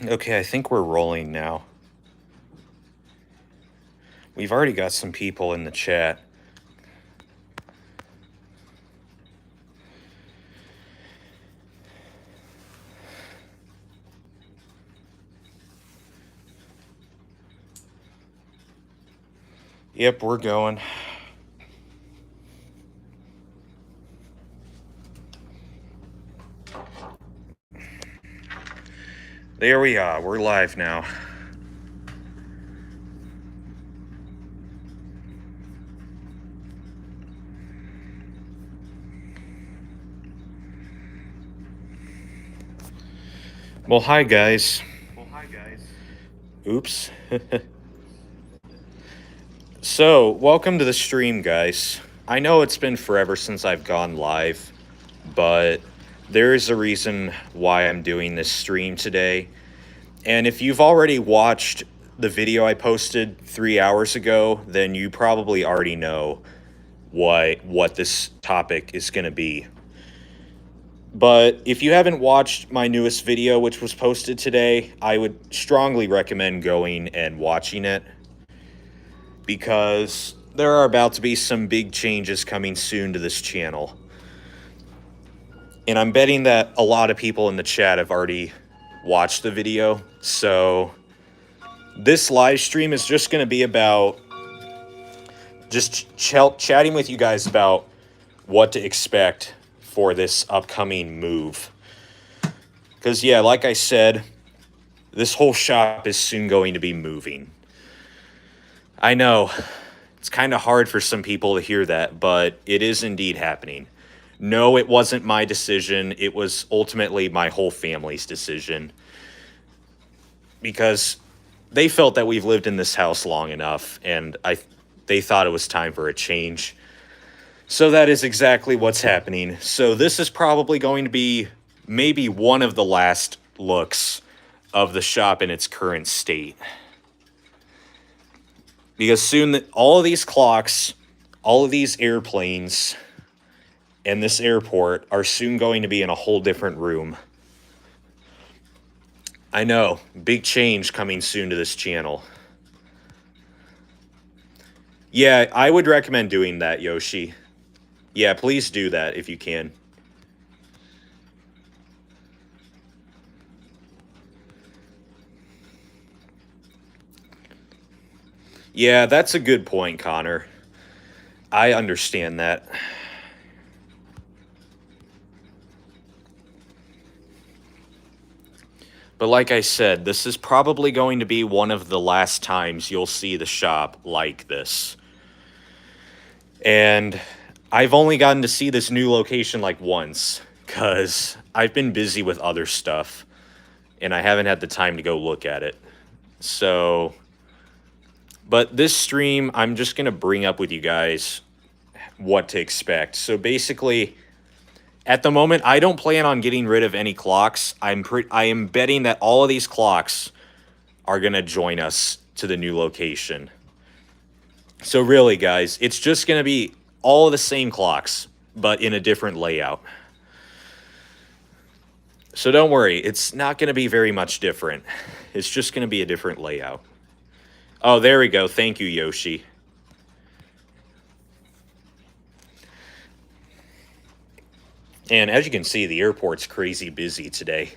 Okay, I think we're rolling now. We've already got some people in the chat. Yep, we're going. There we are. We're live now. Well, hi, guys. Oops. So, welcome to the stream, guys. I know it's been forever since I've gone live, but there is a reason why I'm doing this stream today. And if you've already watched the video I posted 3 hours ago, then you probably already know what this topic is going to be. But if you haven't watched my newest video, which was posted today, I would strongly recommend going and watching it, because there are about to be some big changes coming soon to this channel. And I'm betting that a lot of people in the chat have already watched the video. So this live stream is just going to be about just chatting with you guys about what to expect for this upcoming move. Because, yeah, like I said, this whole shop is soon going to be moving. I know, it's kind of hard for some people to hear that, but it is indeed happening. No, it wasn't my decision. It was ultimately my whole family's decision. Because they felt that we've lived in this house long enough, and they thought it was time for a change. So that is exactly what's happening. So this is probably going to be maybe one of the last looks of the shop in its current state. Because soon all of these clocks, all of these airplanes, and this airport are soon going to be in a whole different room. I know, big change coming soon to this channel. Yeah, I would recommend doing that, Yoshi. Yeah, please do that if you can. Yeah, that's a good point, Connor. I understand that. But like I said, this is probably going to be one of the last times you'll see the shop like this. And I've only gotten to see this new location like once, because I've been busy with other stuff, and I haven't had the time to go look at it. So, but this stream, I'm just going to bring up with you guys what to expect. So basically, at the moment, I don't plan on getting rid of any clocks. I am betting that all of these clocks are going to join us to the new location. So really, guys, it's just going to be all the same clocks, but in a different layout. So don't worry, it's not going to be very much different. It's just going to be a different layout. Oh, there we go. Thank you, Yoshi. And as you can see, the airport's crazy busy today.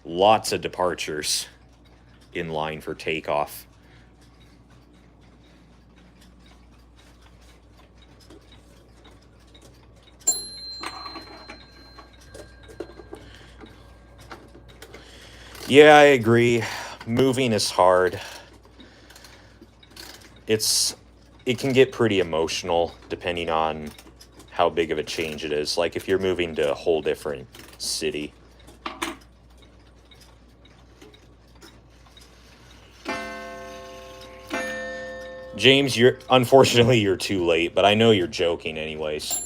Lots of departures in line for takeoff. Yeah, I agree. Moving is hard. It can get pretty emotional depending on how big of a change it is. Like if you're moving to a whole different city. James, unfortunately you're too late, but I know you're joking anyways.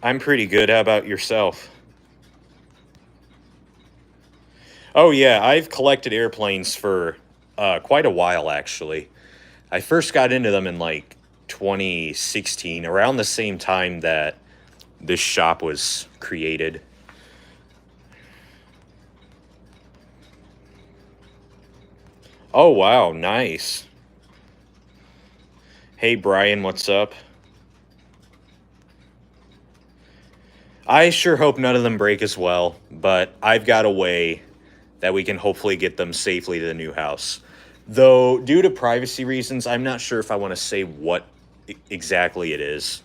I'm pretty good. How about yourself? Oh, yeah, I've collected airplanes for quite a while, actually. I first got into them in, like, 2016, around the same time that this shop was created. Oh, wow, nice. Hey, Brian, what's up? I sure hope none of them break as well, but I've got a way that we can hopefully get them safely to the new house. Though, due to privacy reasons, I'm not sure if I want to say what exactly it is.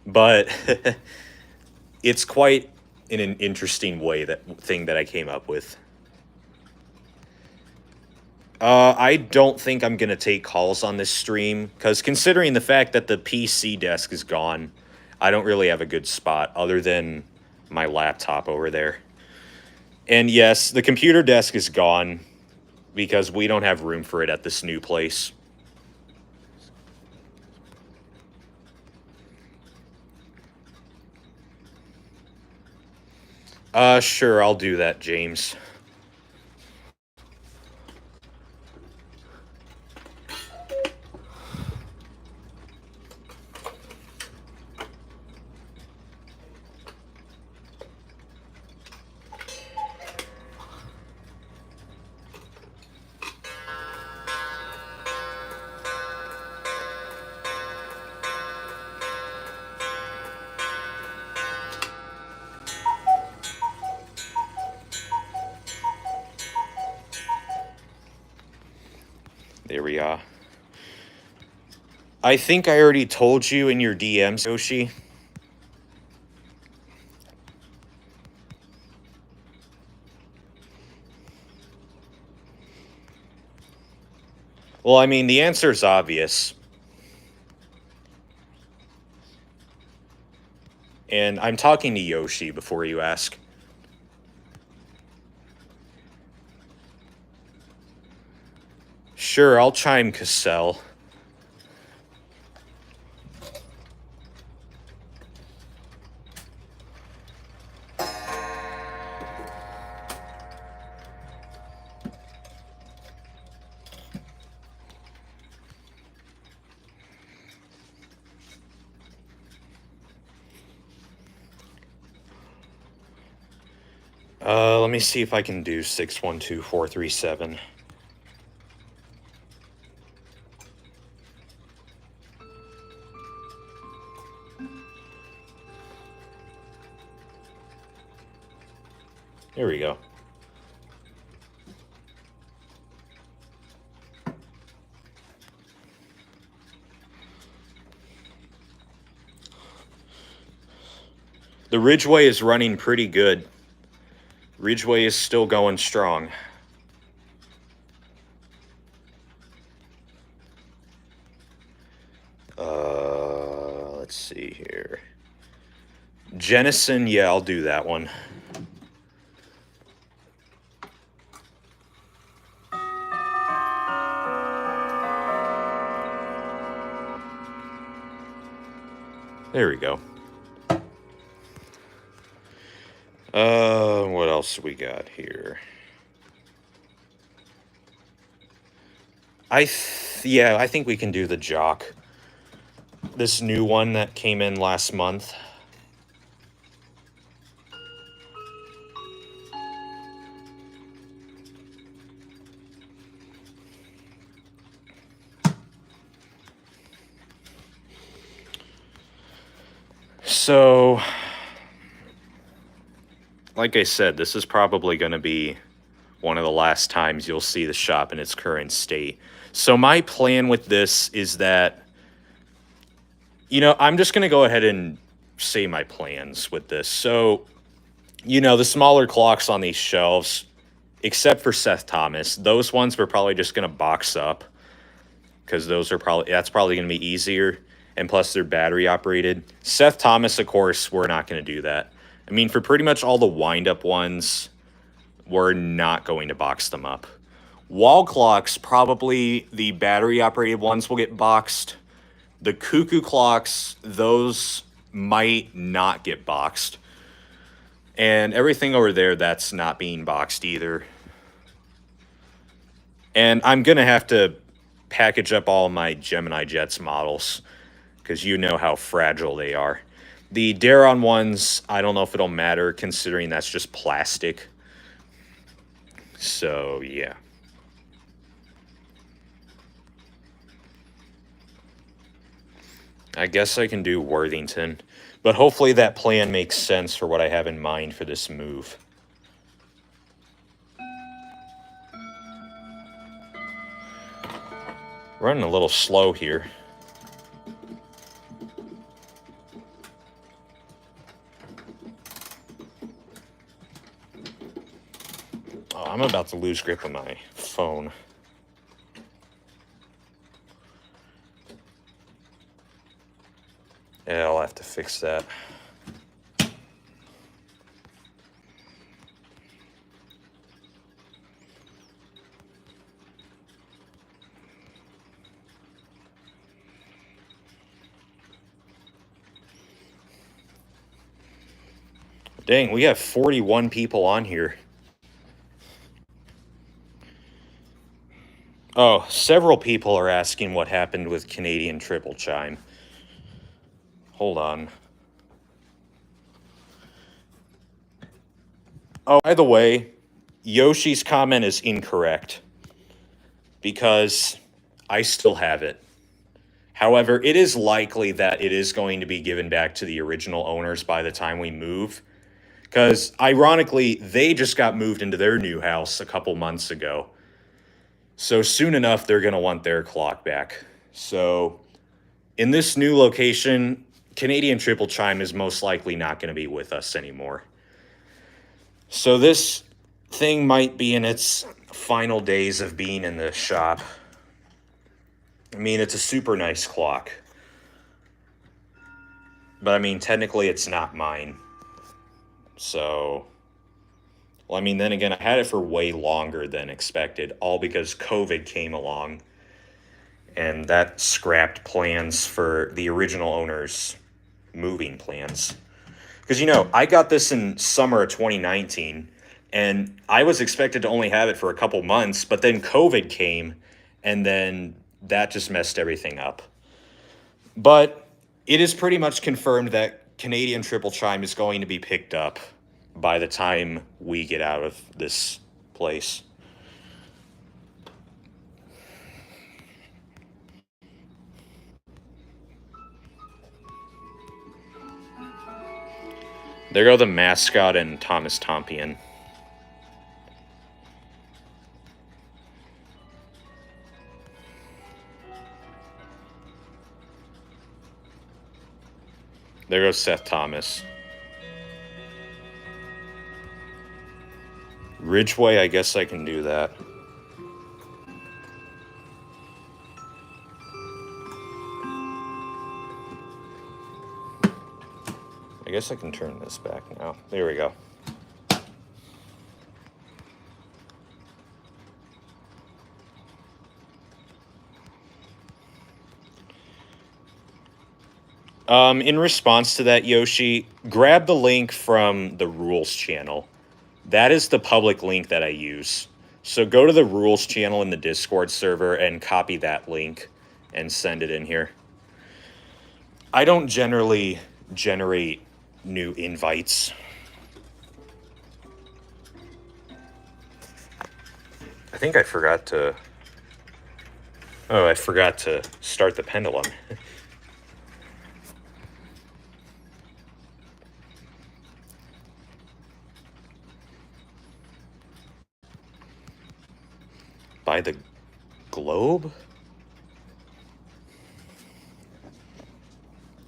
But it's quite in an interesting way, that thing that I came up with. I don't think I'm going to take calls on this stream, because considering the fact that the PC desk is gone, I don't really have a good spot other than my laptop over there. And yes, the computer desk is gone because we don't have room for it at this new place. Sure, I'll do that, James. There we are. I think I already told you in your DMs, Yoshi. Well, I mean, the answer's obvious. And I'm talking to Yoshi before you ask. Sure, I'll chime Cassell. Let me see if I can do 612437. There we go. The Ridgeway is running pretty good. Ridgeway is still going strong. Let's see here. Jennison, yeah, I'll do that one. There we go. What else we got here? I think we can do the Jock. This new one that came in last month. So, like I said, this is probably going to be one of the last times you'll see the shop in its current state. So my plan with this is that, you know, I'm just going to go ahead and say my plans with this. So, you know, the smaller clocks on these shelves, except for Seth Thomas, those ones we're probably just going to box up, because that's probably going to be easier. And plus they're battery operated. Seth Thomas, of course, we're not going to do that. I mean, for pretty much all the wind-up ones, we're not going to box them up. Wall clocks, probably the battery-operated ones will get boxed. The cuckoo clocks, those might not get boxed. And everything over there, that's not being boxed either. And I'm going to have to package up all my Gemini Jets models, because you know how fragile they are. The Daron ones, I don't know if it'll matter, considering that's just plastic. So, yeah. I guess I can do Worthington, but hopefully that plan makes sense for what I have in mind for this move. Running a little slow here. Oh, I'm about to lose grip on my phone. Yeah, I'll have to fix that. Dang, we have 41 people on here. Oh, several people are asking what happened with Canadian Triple Chime. Hold on. Oh, by the way, Yoshi's comment is incorrect because I still have it. However, it is likely that it is going to be given back to the original owners by the time we move. Because, ironically, they just got moved into their new house a couple months ago. So soon enough, they're going to want their clock back. So, in this new location, Canadian Triple Chime is most likely not going to be with us anymore. So this thing might be in its final days of being in the shop. I mean, it's a super nice clock. But I mean, technically it's not mine. So, well, I mean, then again, I had it for way longer than expected, all because COVID came along. And that scrapped plans for the original owner's moving plans. Because, you know, I got this in summer of 2019, and I was expected to only have it for a couple months, but then COVID came, and then that just messed everything up. But it is pretty much confirmed that Canadian Triple Chime is going to be picked up by the time we get out of this place. There go the mascot and Thomas Tompion. There goes Seth Thomas. Ridgeway, I guess I can do that. I guess I can turn this back now. There we go. In response to that, Yoshi, grab the link from the rules channel. That is the public link that I use. So go to the rules channel in the Discord server and copy that link and send it in here. I don't generally generate new invites. I think I forgot to... Oh, I forgot to start the pendulum. By the globe?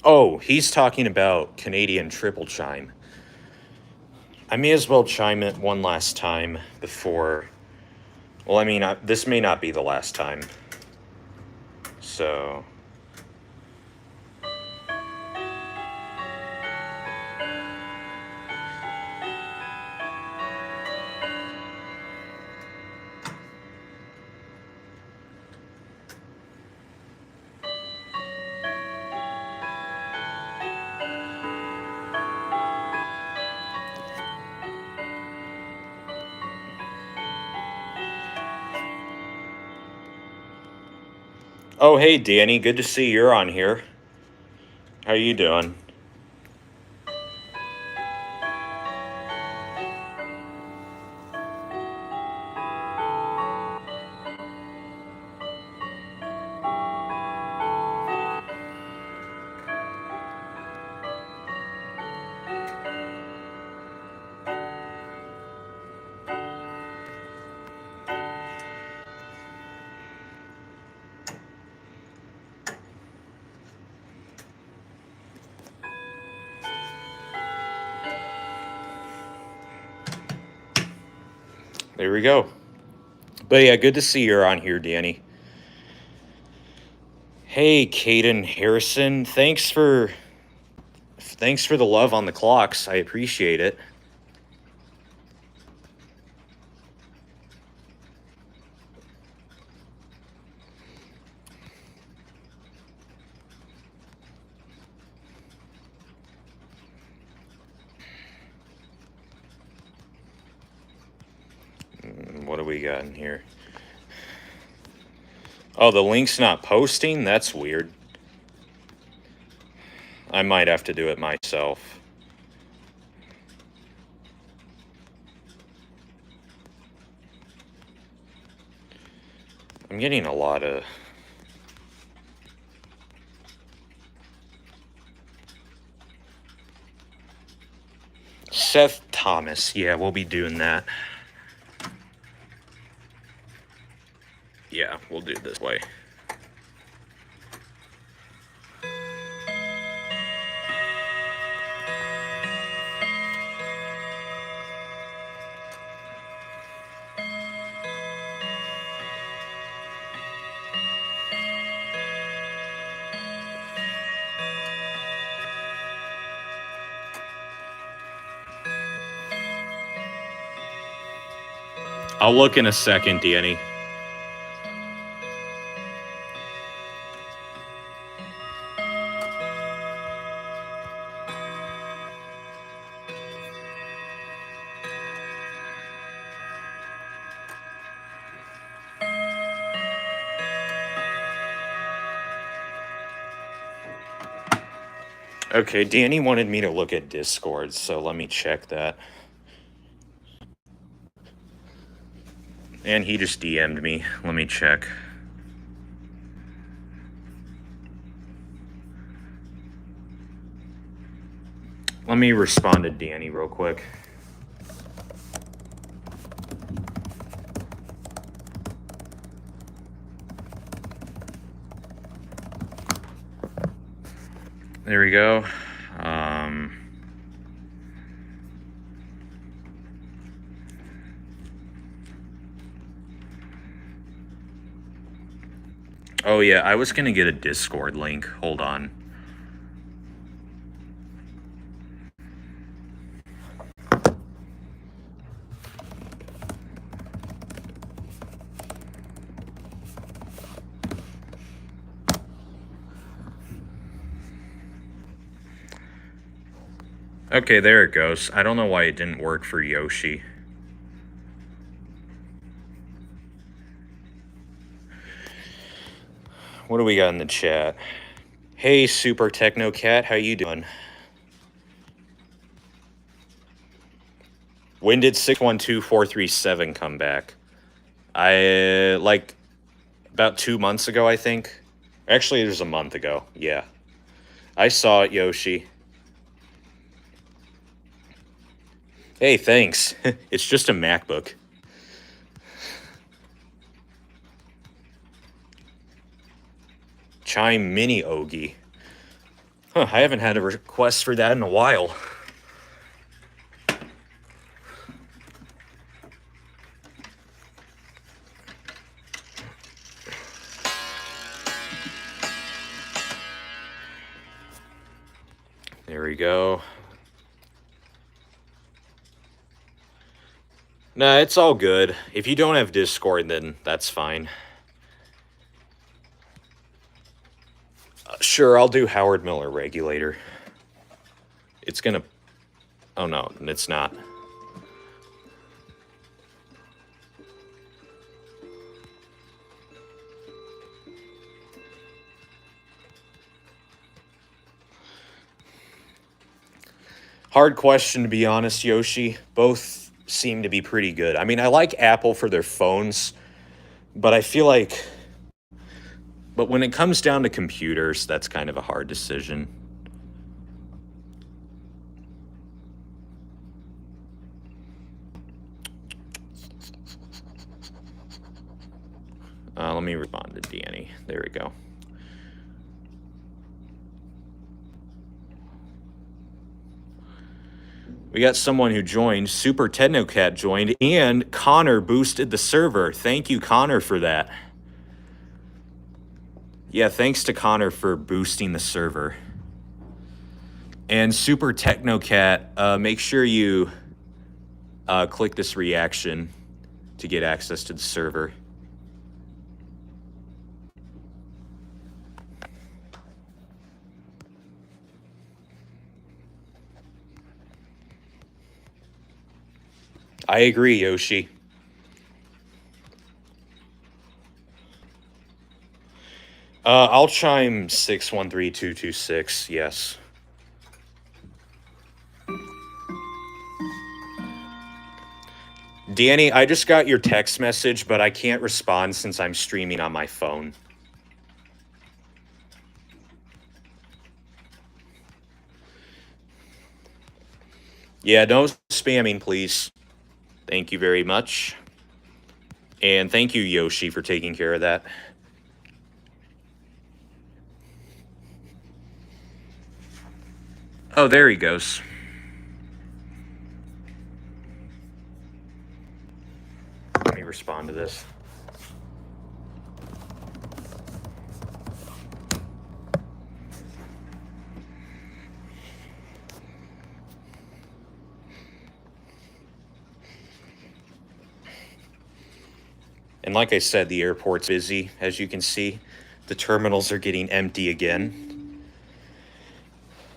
Oh, he's talking about Canadian Triple Chime. I may as well chime it one last time before... Well, I mean, this may not be the last time. So... Oh, hey, Danny. Good to see you're on here. How you doing? There we go. But yeah, good to see you're on here, Danny. Hey, Caden Harrison. Thanks for the love on the clocks. I appreciate it. What do we got in here? Oh, the link's not posting? That's weird. I might have to do it myself. I'm getting a lot of... Seth Thomas. Yeah, we'll be doing that. Yeah, we'll do it this way. I'll look in a second, Danny. Okay, Danny wanted me to look at Discord, so let me check that. And he just DM'd me. Let me check. Let me respond to Danny real quick. There we go. Oh yeah, I was gonna get a Discord link. Hold on. Okay, there it goes. I don't know why it didn't work for Yoshi. What do we got in the chat? Hey, Super Techno Cat, how you doing? When did 612437 come back? Like about 2 months ago, I think. Actually, it was a month ago. Yeah. I saw it, Yoshi. Hey, thanks. It's just a MacBook. Chime Mini Ogie. Huh, I haven't had a request for that in a while. There we go. Nah, it's all good. If you don't have Discord, then that's fine. Sure, I'll do Howard Miller Regulator. It's gonna... Oh no, it's not. Hard question, to be honest, Yoshi. Both seem to be pretty good. I mean, I like Apple for their phones, but I feel like, but when it comes down to computers, that's kind of a hard decision. Let me respond to Danny. There we go. We got someone who joined. Super Technocat joined, and Connor boosted the server. Thank you, Connor, for that. Yeah, thanks to Connor for boosting the server. And Super Technocat, make sure you click this reaction to get access to the server. I agree, Yoshi. I'll chime 613226, yes. Danny, I just got your text message, but I can't respond since I'm streaming on my phone. Yeah, no spamming, please. Thank you very much. And thank you, Yoshi, for taking care of that. Oh, there he goes. Let me respond to this. And like I said, the airport's busy, as you can see. The terminals are getting empty again.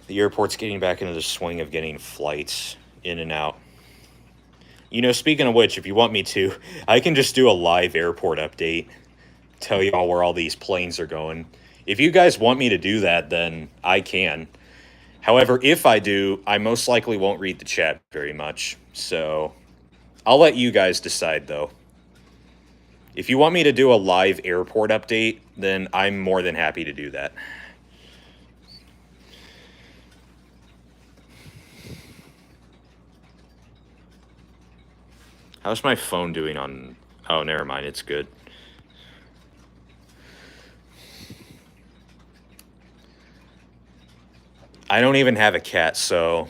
The airport's getting back into the swing of getting flights in and out. You know, speaking of which, if you want me to, I can just do a live airport update. Tell you all where all these planes are going. If you guys want me to do that, then I can. However, if I do, I most likely won't read the chat very much. So I'll let you guys decide, though. If you want me to do a live airport update, then I'm more than happy to do that. How's my phone doing on... Oh, never mind. It's good. I don't even have a cat, so...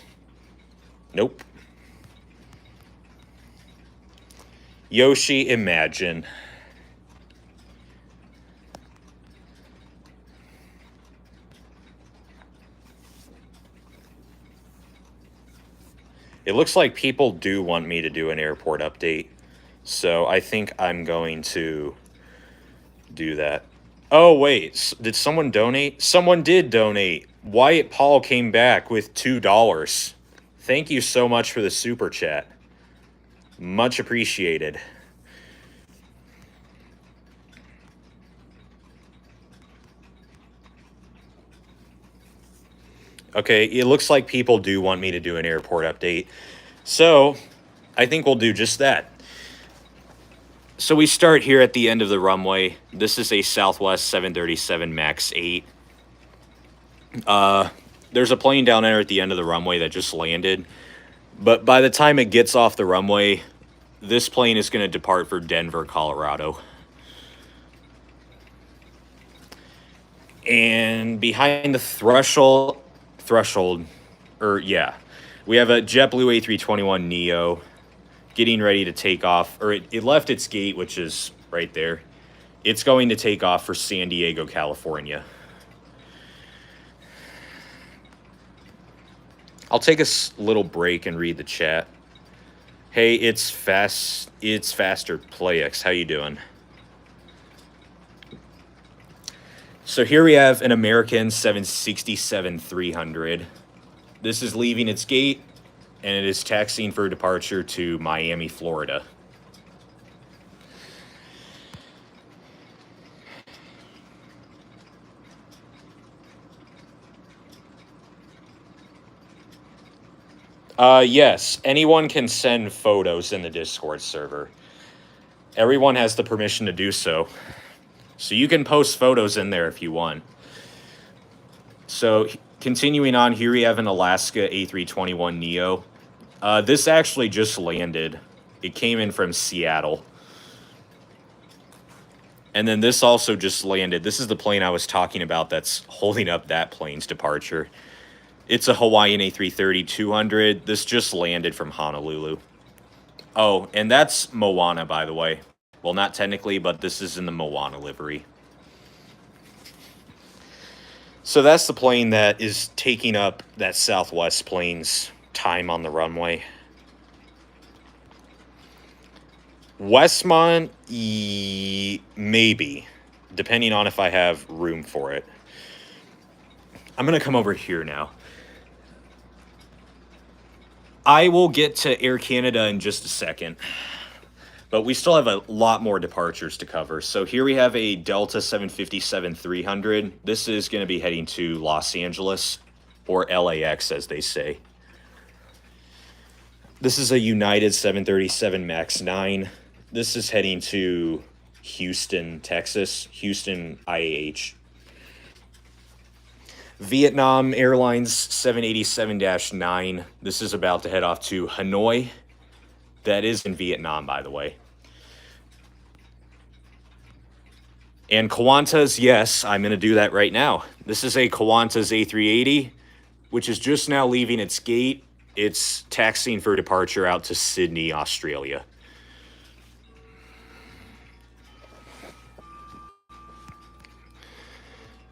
Nope. Yoshi, imagine. It looks like people do want me to do an airport update, so I think I'm going to do that. Oh, wait, did someone donate? Someone did donate. Wyatt Paul came back with $2. Thank you so much for the super chat. Much appreciated. Okay, it looks like people do want me to do an airport update. So, I think we'll do just that. So we start here at the end of the runway. This is a Southwest 737 MAX 8. There's a plane down there at the end of the runway that just landed. But by the time it gets off the runway, this plane is going to depart for Denver, Colorado. And behind the threshold, we have a JetBlue A321neo getting ready to take off, or it left its gate, which is right there. It's going to take off for San Diego, California. I'll take a little break and read the chat. Hey, it's faster PlayX. How you doing? So here we have an American 767-300. This is leaving its gate, and it is taxiing for departure to Miami, Florida. Yes, anyone can send photos in the Discord server. Everyone has the permission to do so. So you can post photos in there if you want. So continuing on, here we have an Alaska A321neo. This actually just landed. It came in from Seattle. And then this also just landed. This is the plane I was talking about that's holding up that plane's departure. It's a Hawaiian A330-200. This just landed from Honolulu. Oh, and that's Moana, by the way. Well, not technically, but this is in the Moana livery. So that's the plane that is taking up that Southwest plane's time on the runway. Westmont, maybe, depending on if I have room for it. I'm going to come over here now. I will get to Air Canada in just a second, but we still have a lot more departures to cover. So here we have a Delta 757-300. This is going to be heading to Los Angeles, or LAX as they say. This is a United 737 MAX 9. This is heading to Houston, Texas, Houston IAH. Vietnam Airlines 787-9. This is about to head off to Hanoi. That is in Vietnam, by the way. And Qantas, yes, I'm going to do that right now. This is a Qantas A380, which is just now leaving its gate. It's taxiing for departure out to Sydney, Australia.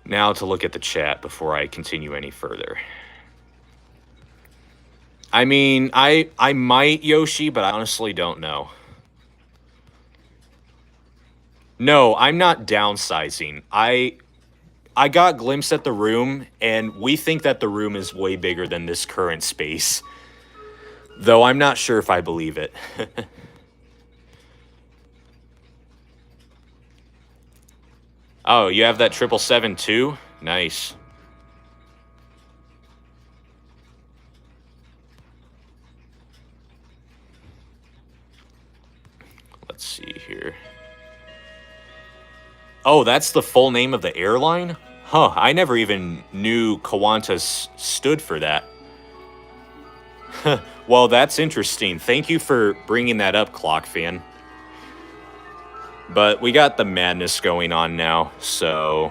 Now to look at the chat before I continue any further. I mean, I might, Yoshi, but I honestly don't know. No, I'm not downsizing. I got a glimpse at the room, and we think that the room is way bigger than this current space. Though I'm not sure if I believe it. Oh, you have that 777 too? Nice. Let's see here. Oh, that's the full name of the airline? Huh, I never even knew Qantas stood for that. Well, that's interesting. Thank you for bringing that up, Clock Fan. But we got the madness going on now, so...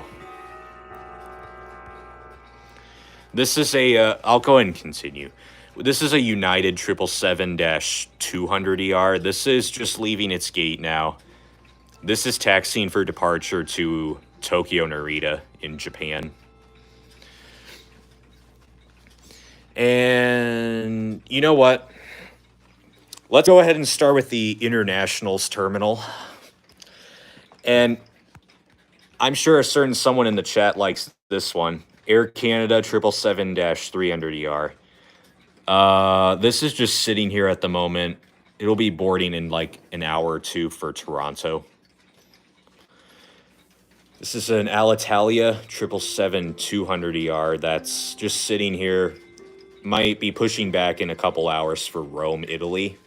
This is a... I'll go ahead and continue. This is a United 777-200ER. This is just leaving its gate now. This is taxiing for departure to Tokyo Narita in Japan. And you know what? Let's go ahead and start with the Internationals terminal. And I'm sure a certain someone in the chat likes this one. Air Canada 777-300ER. This is just sitting here at the moment. It'll be boarding in like an hour or two for Toronto. This is an Alitalia 777-200ER that's just sitting here. Might be pushing back in a couple hours for Rome, Italy.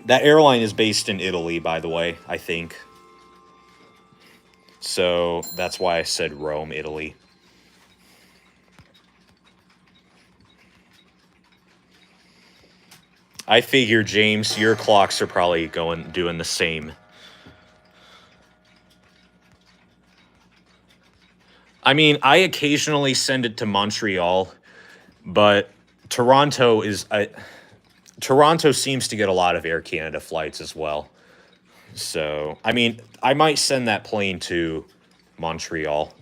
That airline is based in Italy, by the way, I think. So that's why I said Rome, Italy. I figure, James, your clocks are probably doing the same. I mean, I occasionally send it to Montreal, but Toronto seems to get a lot of Air Canada flights as well. So, I mean, I might send that plane to Montreal.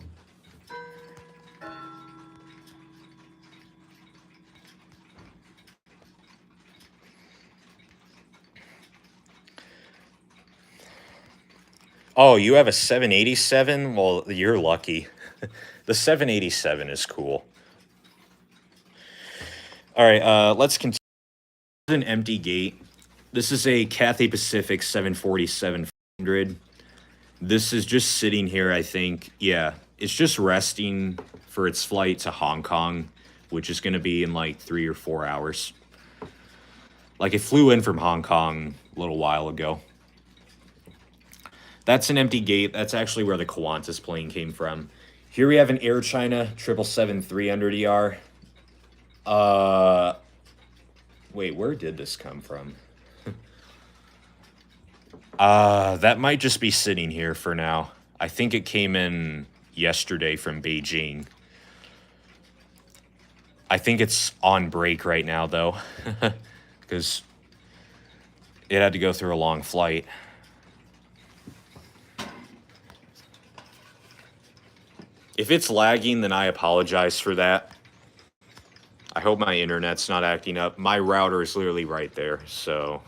Oh, you have a 787? Well, you're lucky. The 787 is cool. All right, let's continue. An empty gate. This is a Cathay Pacific 747-400. This is just sitting here, I think. Yeah, it's just resting for its flight to Hong Kong. which is going to be in like 3 or 4 hours. Like, it flew in from Hong Kong a little while ago. That's an empty gate. That's actually where the Qantas plane came from. Here we have an Air China 777-300ER. Wait, where did this come from? That might just be sitting here for now. I think it came in yesterday from Beijing. I think it's on break right now, though, because it had to go through a long flight. If it's lagging, then I apologize for that. I hope my internet's not acting up. My router is literally right there, so...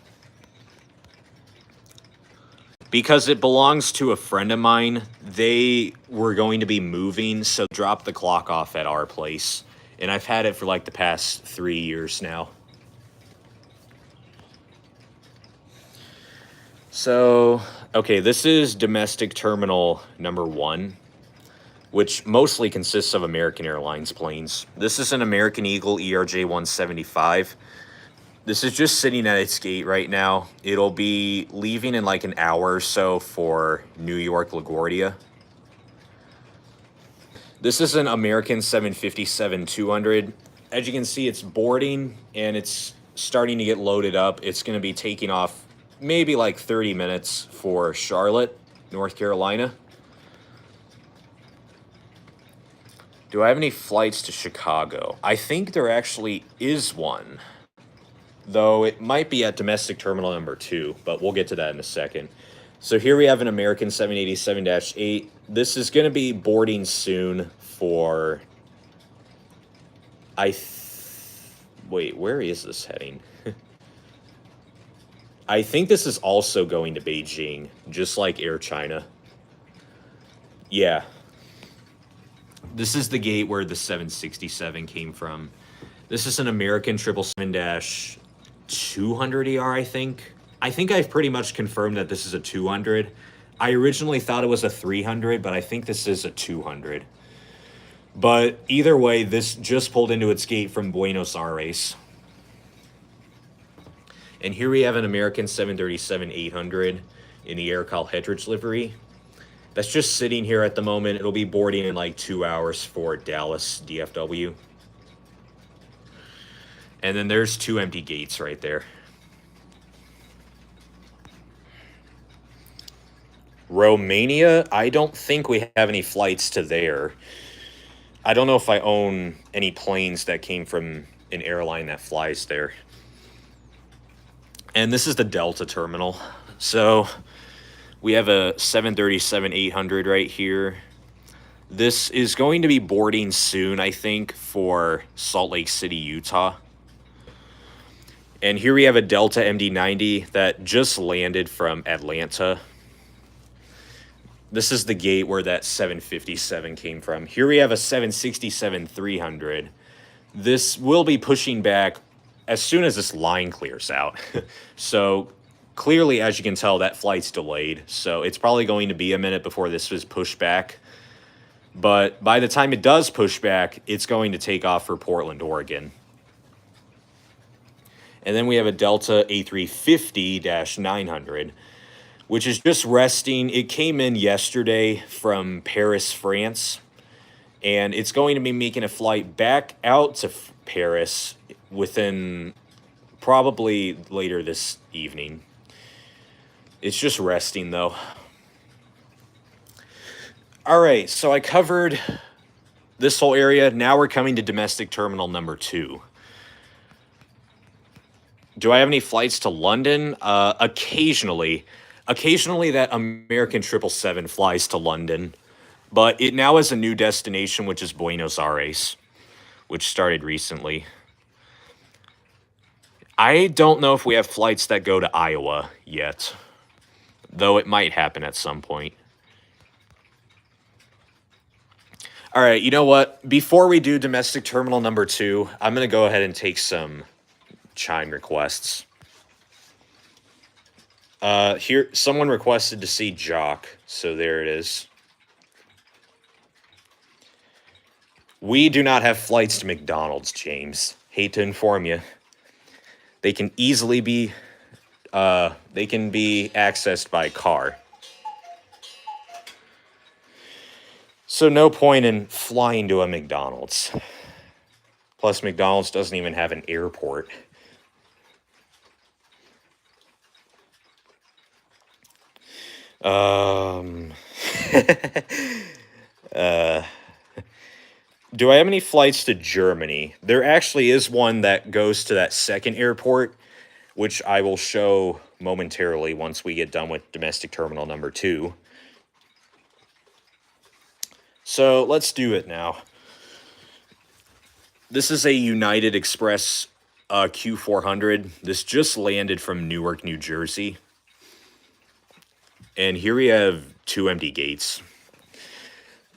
Because it belongs to a friend of mine, they were going to be moving, so drop the clock off at our place. And I've had it for like the past 3 years now. So, okay, this is domestic terminal number 1, which mostly consists of American Airlines planes. This is an American Eagle ERJ-175. This is just sitting at its gate right now. It'll be leaving in like an hour or so for New York LaGuardia. This is an American 757-200. As you can see, it's boarding and it's starting to get loaded up. It's going to be taking off maybe like 30 minutes for Charlotte, North Carolina. Do I have any flights to Chicago? I think there actually is one, though it might be at domestic terminal number 2, but we'll get to that in a second. So here we have an American 787-8. This is going to be boarding soon for... Wait, where is this heading? I think this is also going to Beijing, just like Air China. Yeah. This is the gate where the 767 came from. This is an American 777-200ER, I think. I think I've pretty much confirmed that this is a 200. I originally thought it was a 300, but I think this is a 200. But either way, this just pulled into its gate from Buenos Aires. And here we have an American 737-800 in the Air Calhetridge livery. That's just sitting here at the moment. It'll be boarding in like 2 hours for Dallas DFW. And then there's 2 empty gates right there. Romania, I don't think we have any flights to there. I don't know if I own any planes that came from an airline that flies there. And this is the Delta terminal. So we have a 737-800 right here. This is going to be boarding soon, I think, for Salt Lake City, Utah. And here we have a Delta MD-90 that just landed from Atlanta. This is the gate where that 757 came from. Here we have a 767-300. This will be pushing back as soon as this line clears out. So clearly, as you can tell, that flight's delayed. So it's probably going to be a minute before this is pushed back. But by the time it does push back, it's going to take off for Portland, Oregon. And then we have a Delta A350-900, which is just resting. It came in yesterday from Paris, France, and it's going to be making a flight back out to Paris within probably later this evening. It's just resting, though. All right, so I covered this whole area. Now we're coming to domestic terminal number 2. Do I have any flights to London? Occasionally. Occasionally that American 777 flies to London, but it now has a new destination, which is Buenos Aires, which started recently. I don't know if we have flights that go to Iowa yet, though it might happen at some point. All right, you know what? Before we do domestic terminal number 2, I'm going to go ahead and take some chime requests. Here, someone requested to see Jock, so there it is. We do not have flights to McDonald's, James. Hate to inform you. They can easily be, they can be accessed by car. So no point in flying to a McDonald's. Plus, McDonald's doesn't even have an airport. Do I have any flights to Germany? There actually is one that goes to that second airport, which I will show momentarily once we get done with domestic terminal number 2. So let's do it now. This is a United Express Q400. This just landed from Newark, New Jersey. And here we have 2 empty gates.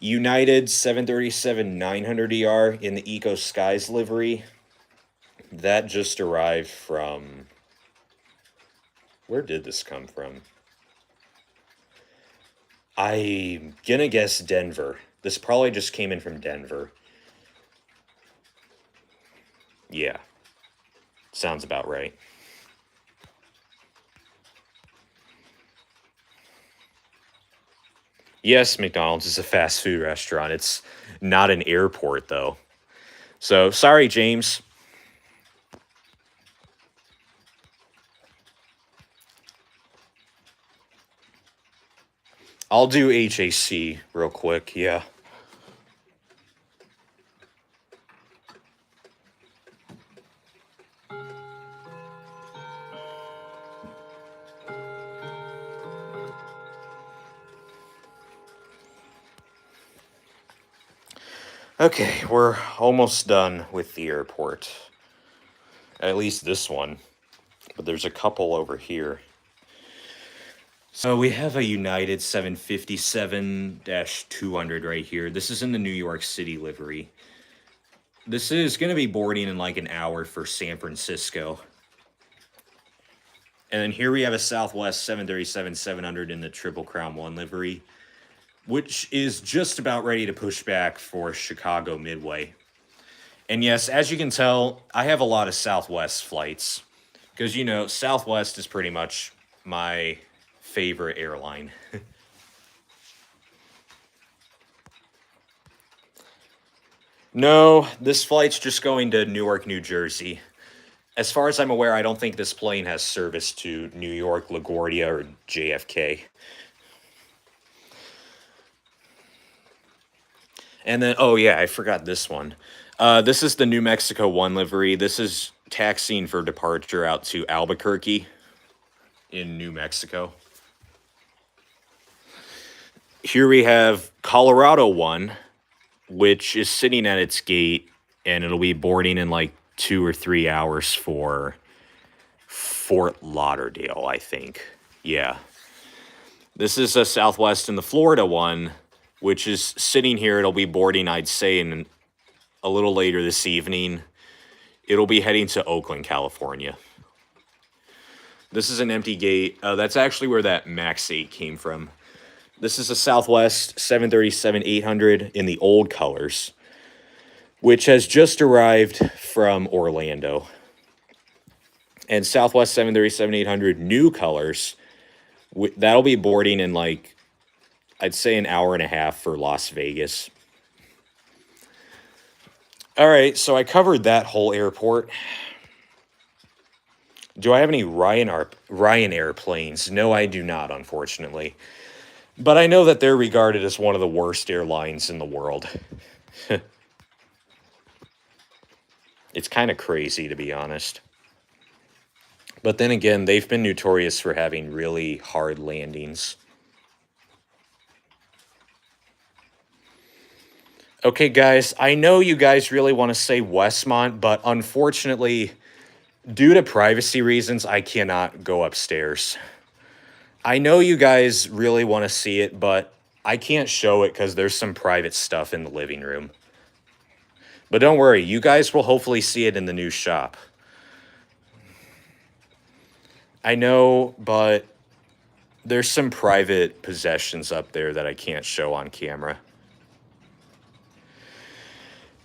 United 737-900ER in the Eco Skies livery. That just arrived from... Where did this come from? I'm gonna guess Denver. This probably just came in from Denver. Yeah. Sounds about right. Yes, McDonald's is a fast food restaurant. It's not an airport, though. So, sorry, James. I'll do HAC real quick, yeah. Okay, we're almost done with the airport. At least this one. But there's a couple over here. So we have a United 757-200 right here. This is in the New York City livery. This is going to be boarding in like an hour for San Francisco. And then here we have a Southwest 737-700 in the Triple Crown 1 livery, which is just about ready to push back for Chicago Midway. And yes, as you can tell, I have a lot of Southwest flights. Because, you know, Southwest is pretty much my favorite airline. No, this flight's just going to Newark, New Jersey. As far as I'm aware, I don't think this plane has service to New York, LaGuardia, or JFK. And then, oh yeah, I forgot this one. This is the New Mexico 1 livery. This is taxiing for departure out to Albuquerque in New Mexico. Here we have Colorado 1, which is sitting at its gate, and it'll be boarding in like 2 or 3 hours for Fort Lauderdale, I think. Yeah. This is a Southwest in the Florida 1, which is sitting here. It'll be boarding, I'd say, in a little later this evening. It'll be heading to Oakland, California. This is an empty gate. That's actually where that MAX 8 came from. This is a Southwest 737-800 in the old colors, which has just arrived from Orlando. And Southwest 737-800 new colors, that'll be boarding in like, I'd say an hour and a half for Las Vegas. All right, so I covered that whole airport. Do I have any Ryanair planes? No, I do not, unfortunately. But I know that they're regarded as one of the worst airlines in the world. It's kind of crazy, to be honest. But then again, they've been notorious for having really hard landings. Okay, guys, I know you guys really want to say Westmont, but unfortunately, due to privacy reasons, I cannot go upstairs. I know you guys really want to see it, but I can't show it because there's some private stuff in the living room. But don't worry, you guys will hopefully see it in the new shop. I know, but there's some private possessions up there that I can't show on camera.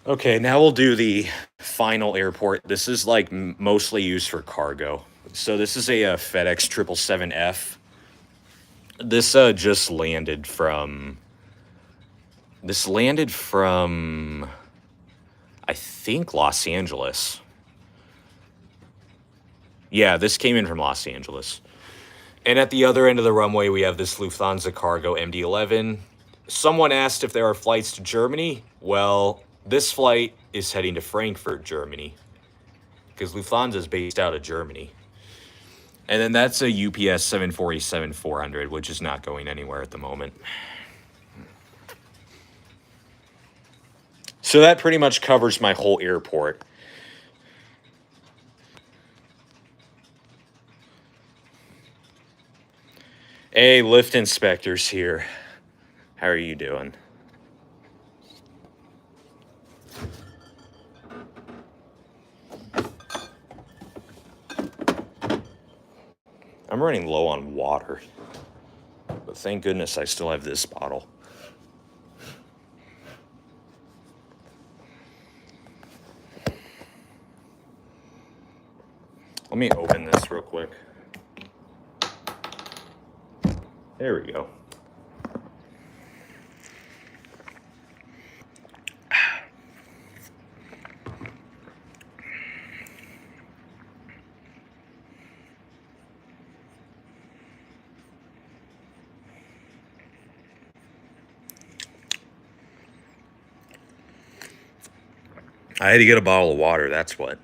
Okay, now we'll do the final airport. This is like mostly used for cargo. So this is a FedEx 777F. This just landed from. This landed from, I think, Los Angeles. Yeah, this came in from Los Angeles. And at the other end of the runway, we have this Lufthansa Cargo MD-11. Someone asked if there are flights to Germany. Well, this flight is heading to Frankfurt, Germany, because Lufthansa is based out of Germany. And then that's a UPS 747-400, which is not going anywhere at the moment. So that pretty much covers my whole airport. Hey, lift inspectors here. How are you doing? I'm running low on water, but thank goodness I still have this bottle. Let me open this real quick. There we go. I had to get a bottle of water, that's what.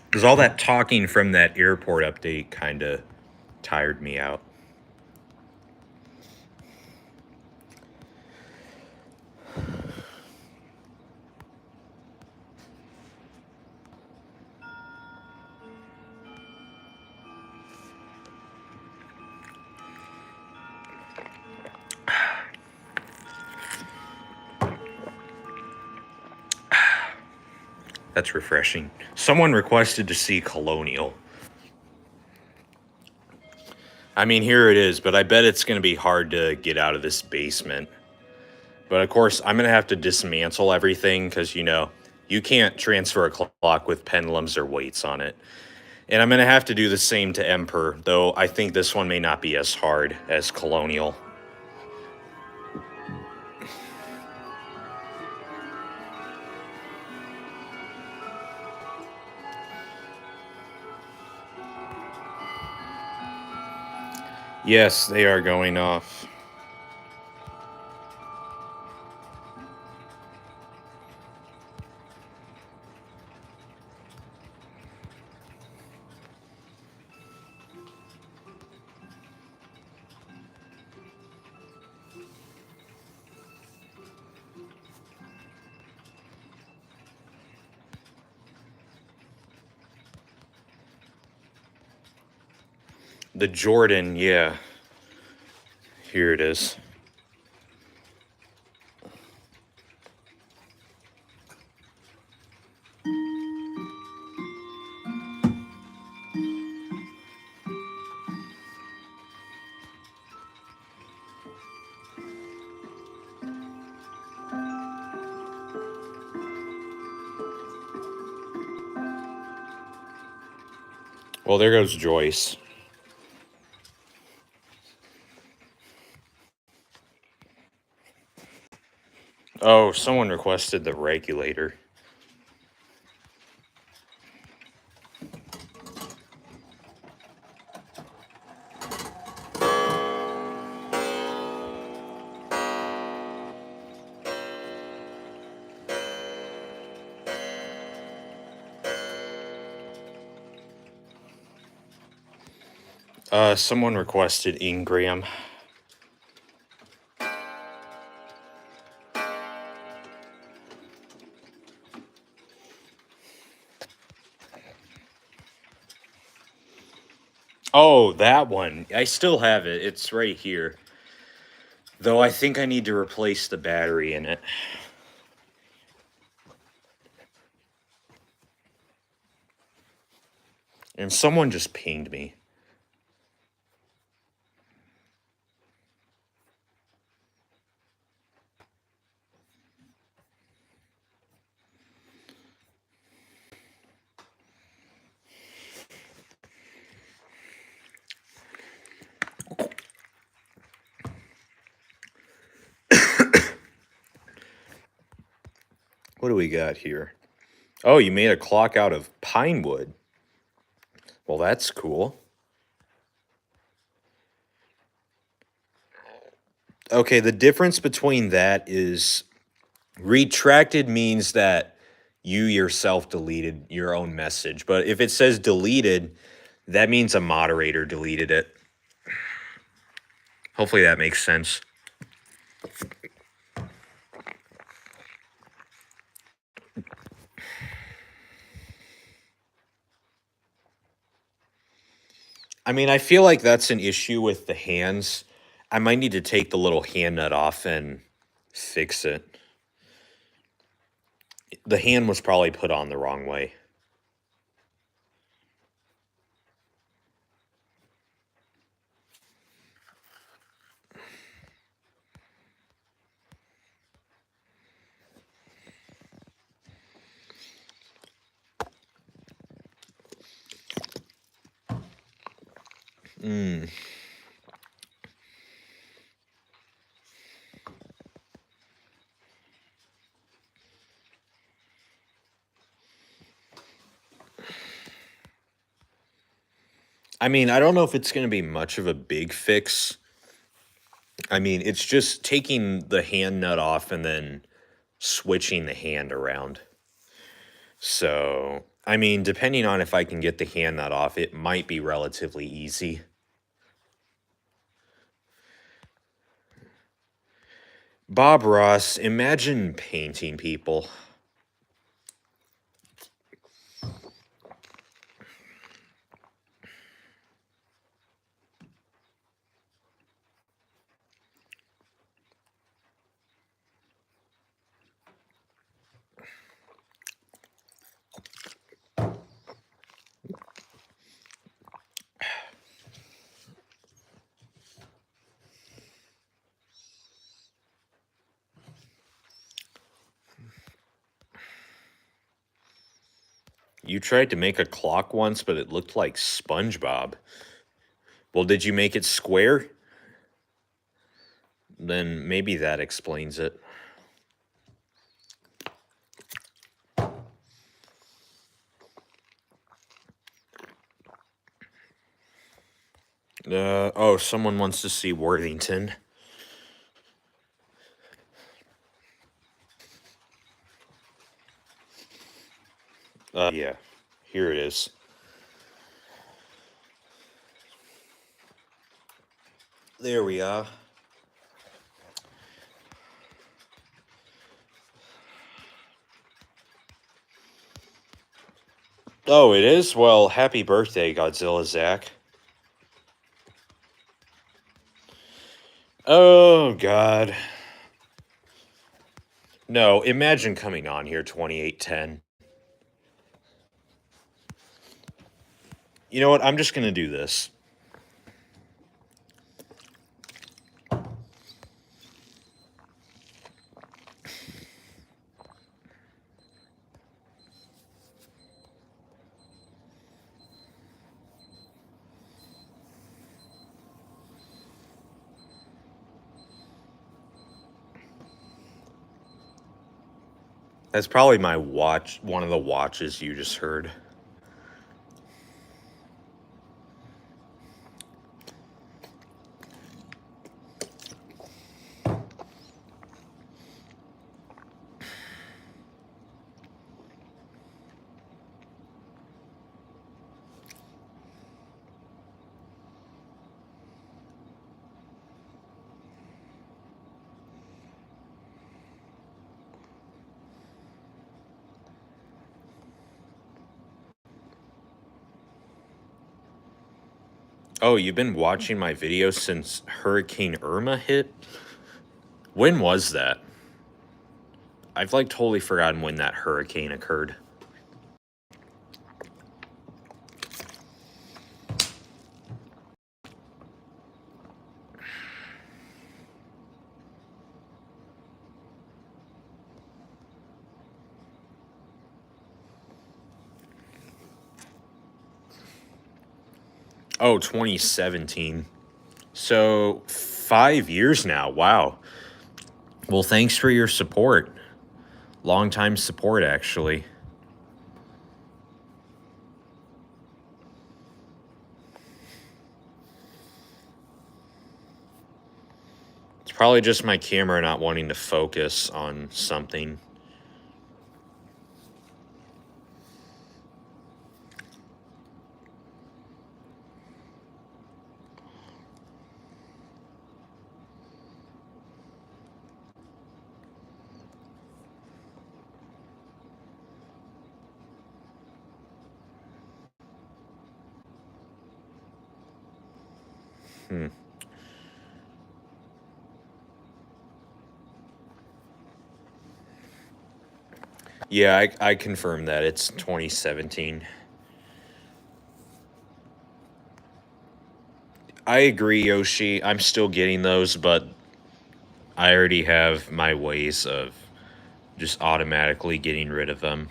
Because all that talking from that airport update kind of tired me out. That's refreshing. Someone requested to see Colonial. I mean, here it is, but I bet it's going to be hard to get out of this basement. But of course, I'm going to have to dismantle everything because, you know, you can't transfer a clock with pendulums or weights on it. And I'm going to have to do the same to Emperor, though I think this one may not be as hard as Colonial. Yes, they are going off. The Jordan, yeah. Here it is. Well, there goes Joyce. Oh, someone requested the regulator. Someone requested Ingram. Oh, that one. I still have it. It's right here. Though I think I need to replace the battery in it. And someone just pinged me. What do we got here? Oh, you made a clock out of pine wood. Well, that's cool. Okay, the difference between that is retracted means that you yourself deleted your own message. But if it says deleted, that means a moderator deleted it. Hopefully that makes sense. I mean, I feel like that's an issue with the hands. I might need to take the little hand nut off and fix it. The hand was probably put on the wrong way. I mean, I don't know if it's going to be much of a big fix. I mean, it's just taking the hand nut off and then switching the hand around. So, I mean, depending on if I can get the hand nut off, it might be relatively easy. Bob Ross, imagine painting people. You tried to make a clock once, but it looked like SpongeBob. Well, did you make it square? Then maybe that explains it. Oh, someone wants to see Worthington. Yeah, here it is. There we are. Oh, it is? Well, happy birthday, Godzilla Zach. Oh, God. No, imagine coming on here 2810. You know what? I'm just going to do this. That's probably my watch, one of the watches you just heard. Oh, you've been watching my videos since Hurricane Irma hit? When was that? I've like totally forgotten when that hurricane occurred. Oh, 2017. So 5 years now. Wow. Well, thanks for your support. Long-time support, actually. It's probably just my camera not wanting to focus on something. Yeah, I confirm that. It's 2017. I agree, Yoshi. I'm still getting those, but I already have my ways of just automatically getting rid of them.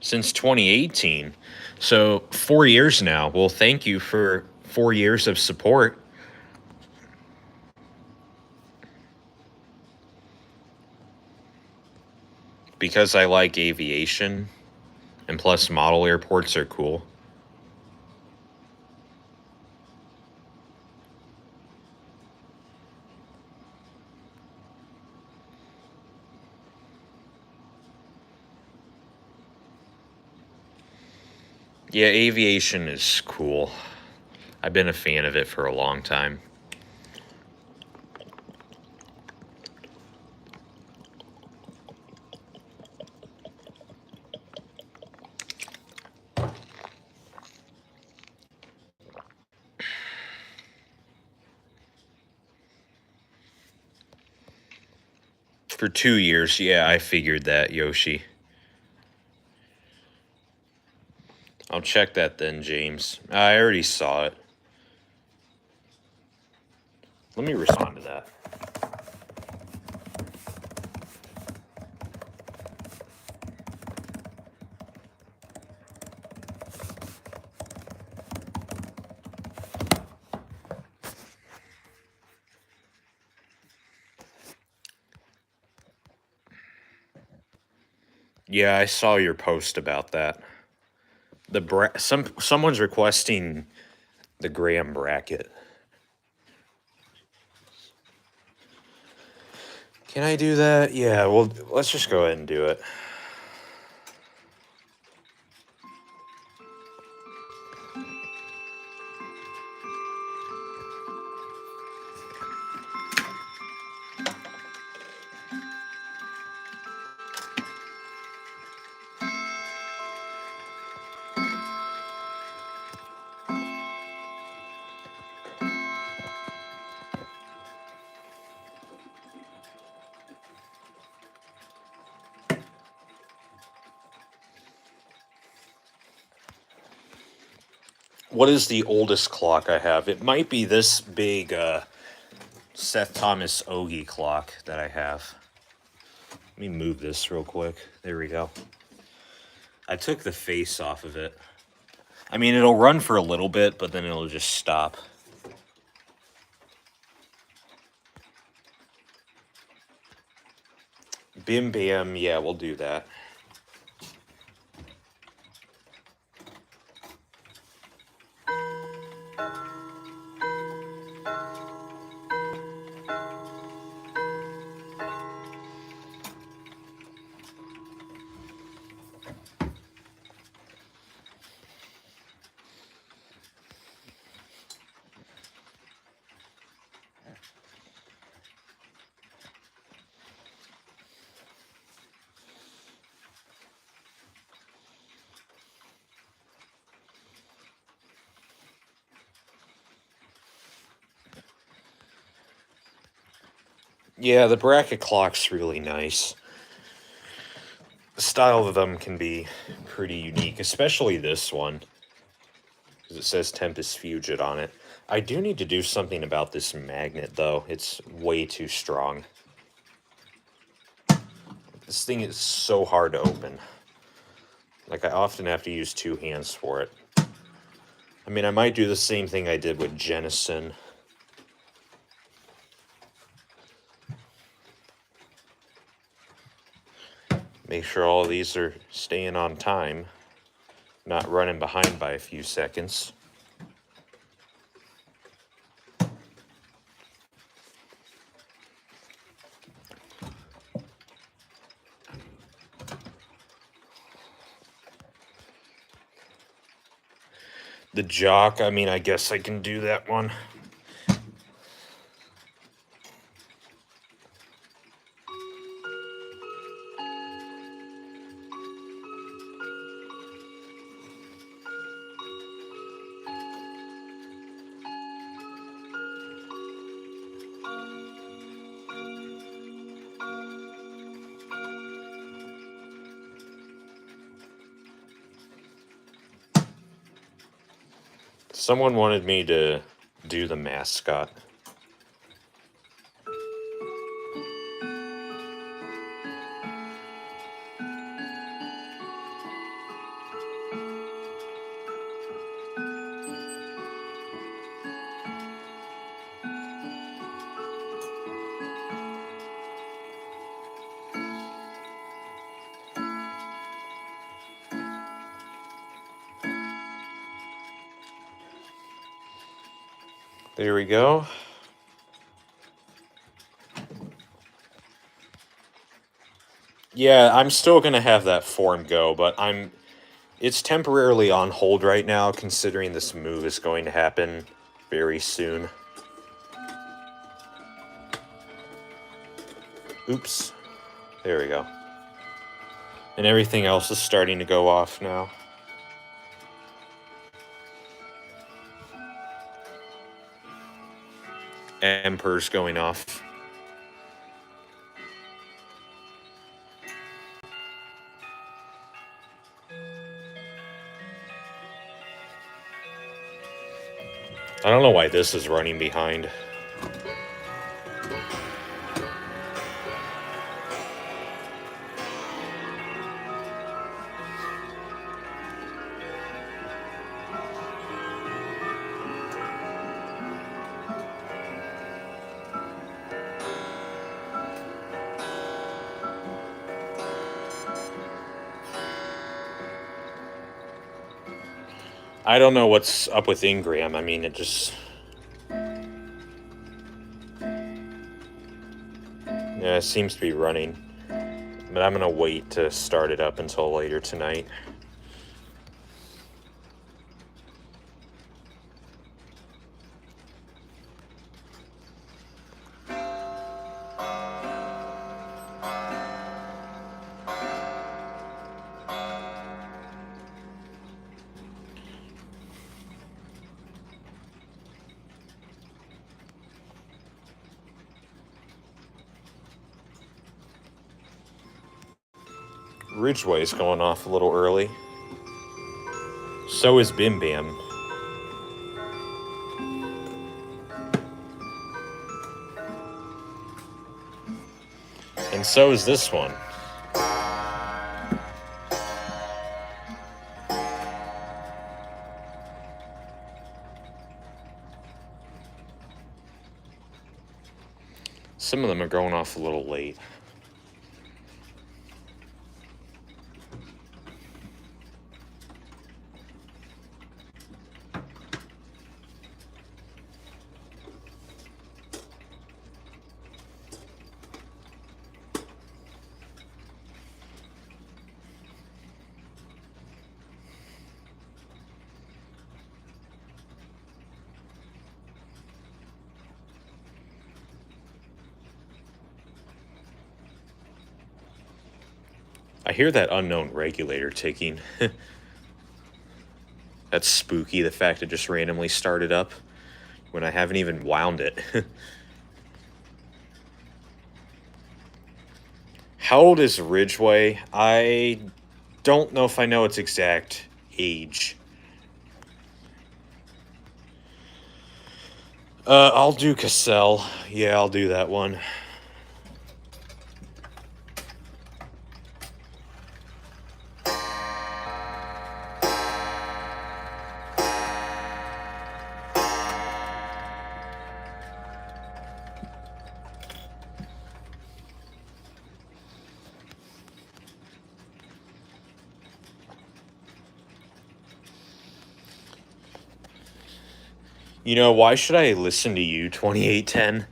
Since 2018. So 4 years now. Well, thank you for 4 years of support. Because I like aviation, and plus model airports are cool. Yeah, aviation is cool. I've been a fan of it for a long time. For 2 years, yeah, I figured that, Yoshi. I'll check that then, James. I already saw it. Let me respond to that. Yeah, I saw your post about that. Someone's requesting the Graham bracket. Can I do that? Yeah, well, let's just go ahead and do it. What is the oldest clock I have? It might be this big Seth Thomas Ogie clock that I have. Let me move this real quick. There we go. I took the face off of it. I mean, it'll run for a little bit, but then it'll just stop. Bim Bam, yeah, we'll do that. Yeah, the bracket clock's really nice. The style of them can be pretty unique, especially this one, because it says Tempest Fugit on it. I do need to do something about this magnet, though. It's way too strong. This thing is so hard to open. Like, I often have to use 2 hands for it. I mean, I might do the same thing I did with Jennison. Make sure all of these are staying on time, not running behind by a few seconds. The jock, I mean, I guess I can do that one. Someone wanted me to do the mascot. There we go. Yeah, I'm still going to have that form go, but it's temporarily on hold right now, considering this move is going to happen very soon. Oops. There we go. And everything else is starting to go off now. Emperor's going off. I don't know why this is running behind. I don't know what's up with Ingram. I mean, it just... Yeah, it seems to be running. But I'm going to wait to start it up until later tonight. Ridgeway's going off a little early. So is Bim Bam. And so is this one. Some of them are going off a little late. I hear that unknown regulator ticking. That's spooky, the fact it just randomly started up when I haven't even wound it. How old is Ridgeway? I don't know if I know its exact age. I'll do Cassell. Yeah, I'll do that one. You know, why should I listen to you, 2810?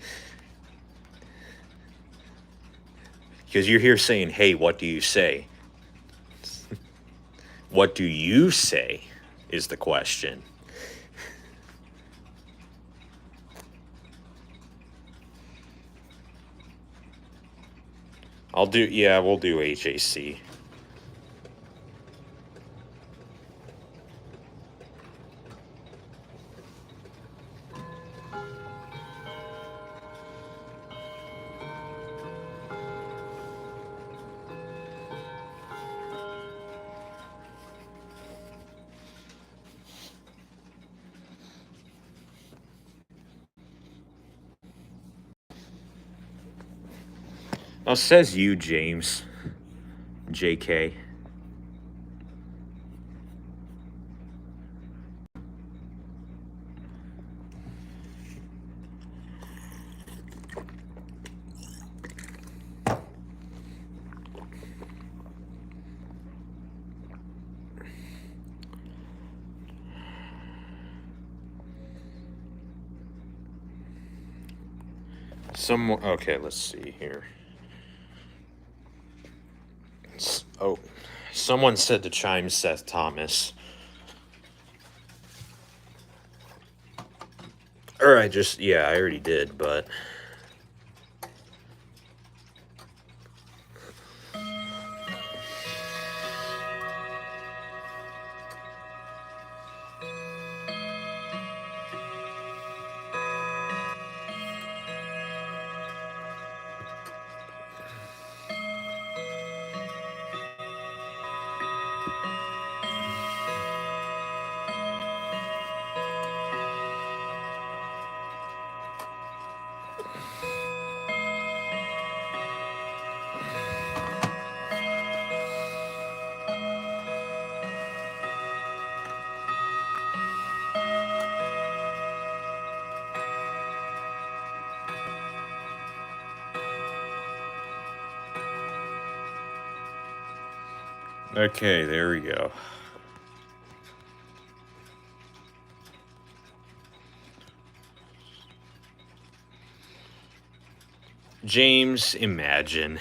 Because you're here saying, hey, what do you say? What do you say is the question. We'll do HAC. Oh, says you, James. JK. Okay, let's see here. Oh, someone said to chime Seth Thomas. Or I already did, but... Okay, there we go. James, imagine.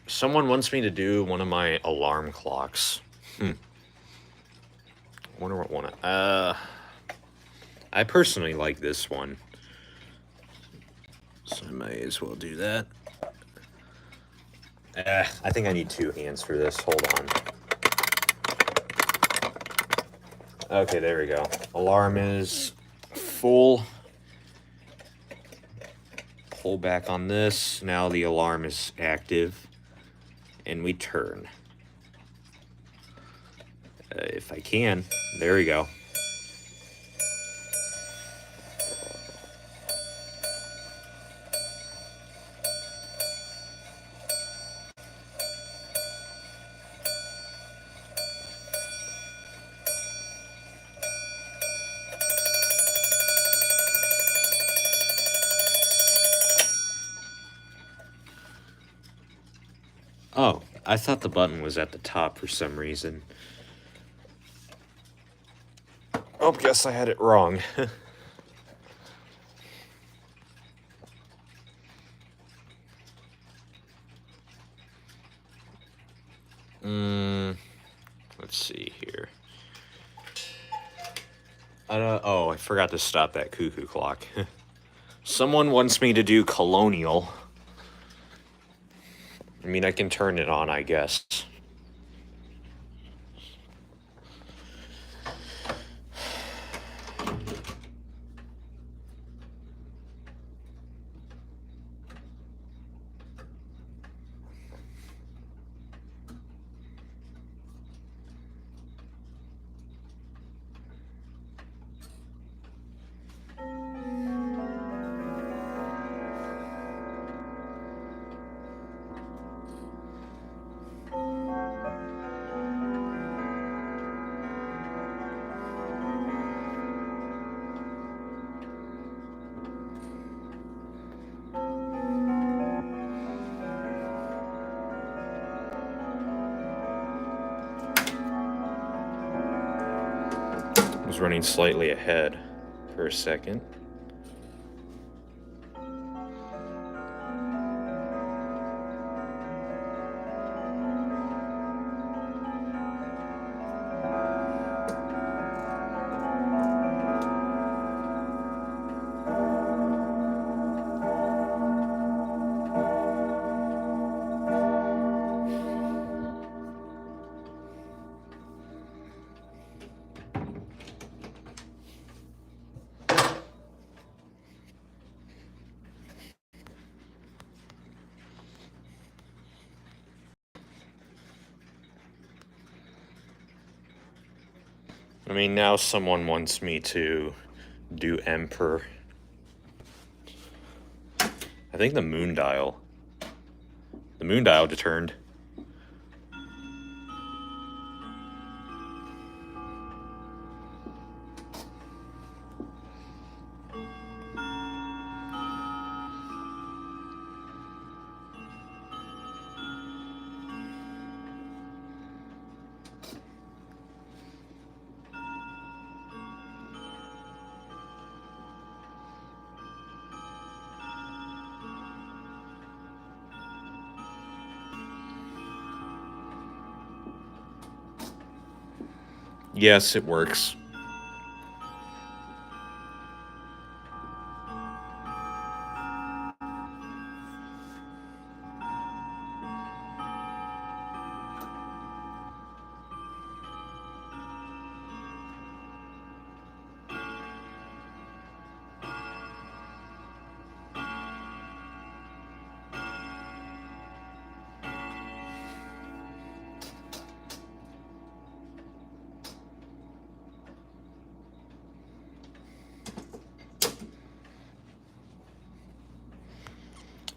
Someone wants me to do one of my alarm clocks. Wonder what one. I personally like this one, so I might as well do that. I think I need two hands for this. Hold on. Okay, there we go. Alarm is full. Pull back on this. Now the alarm is active. And we turn. If I can. There we go. Oh, I thought the button was at the top for some reason. Oh, guess I had it wrong. Let's see here. I forgot to stop that cuckoo clock. Someone wants me to do colonial. I mean, I can turn it on, I guess. was running slightly ahead for a second. I mean, now someone wants me to do Emperor. I think the moon dial turned. Yes, it works.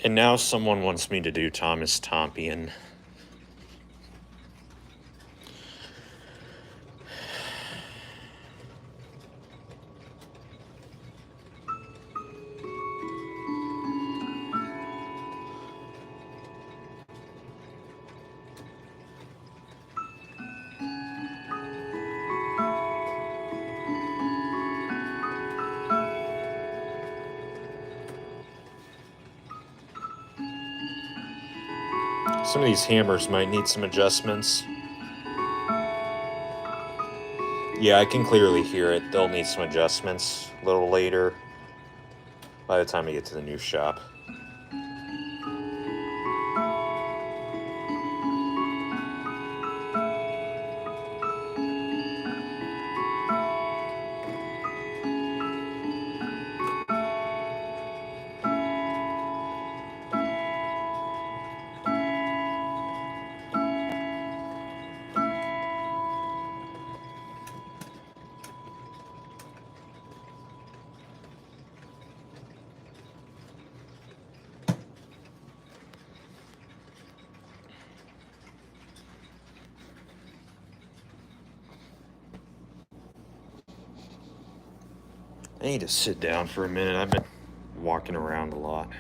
And now someone wants me to do Thomas Tompion. Some of these hammers might need some adjustments. Yeah, I can clearly hear it. They'll need some adjustments a little later by the time I get to the new shop. I need to sit down for a minute. I've been walking around a lot.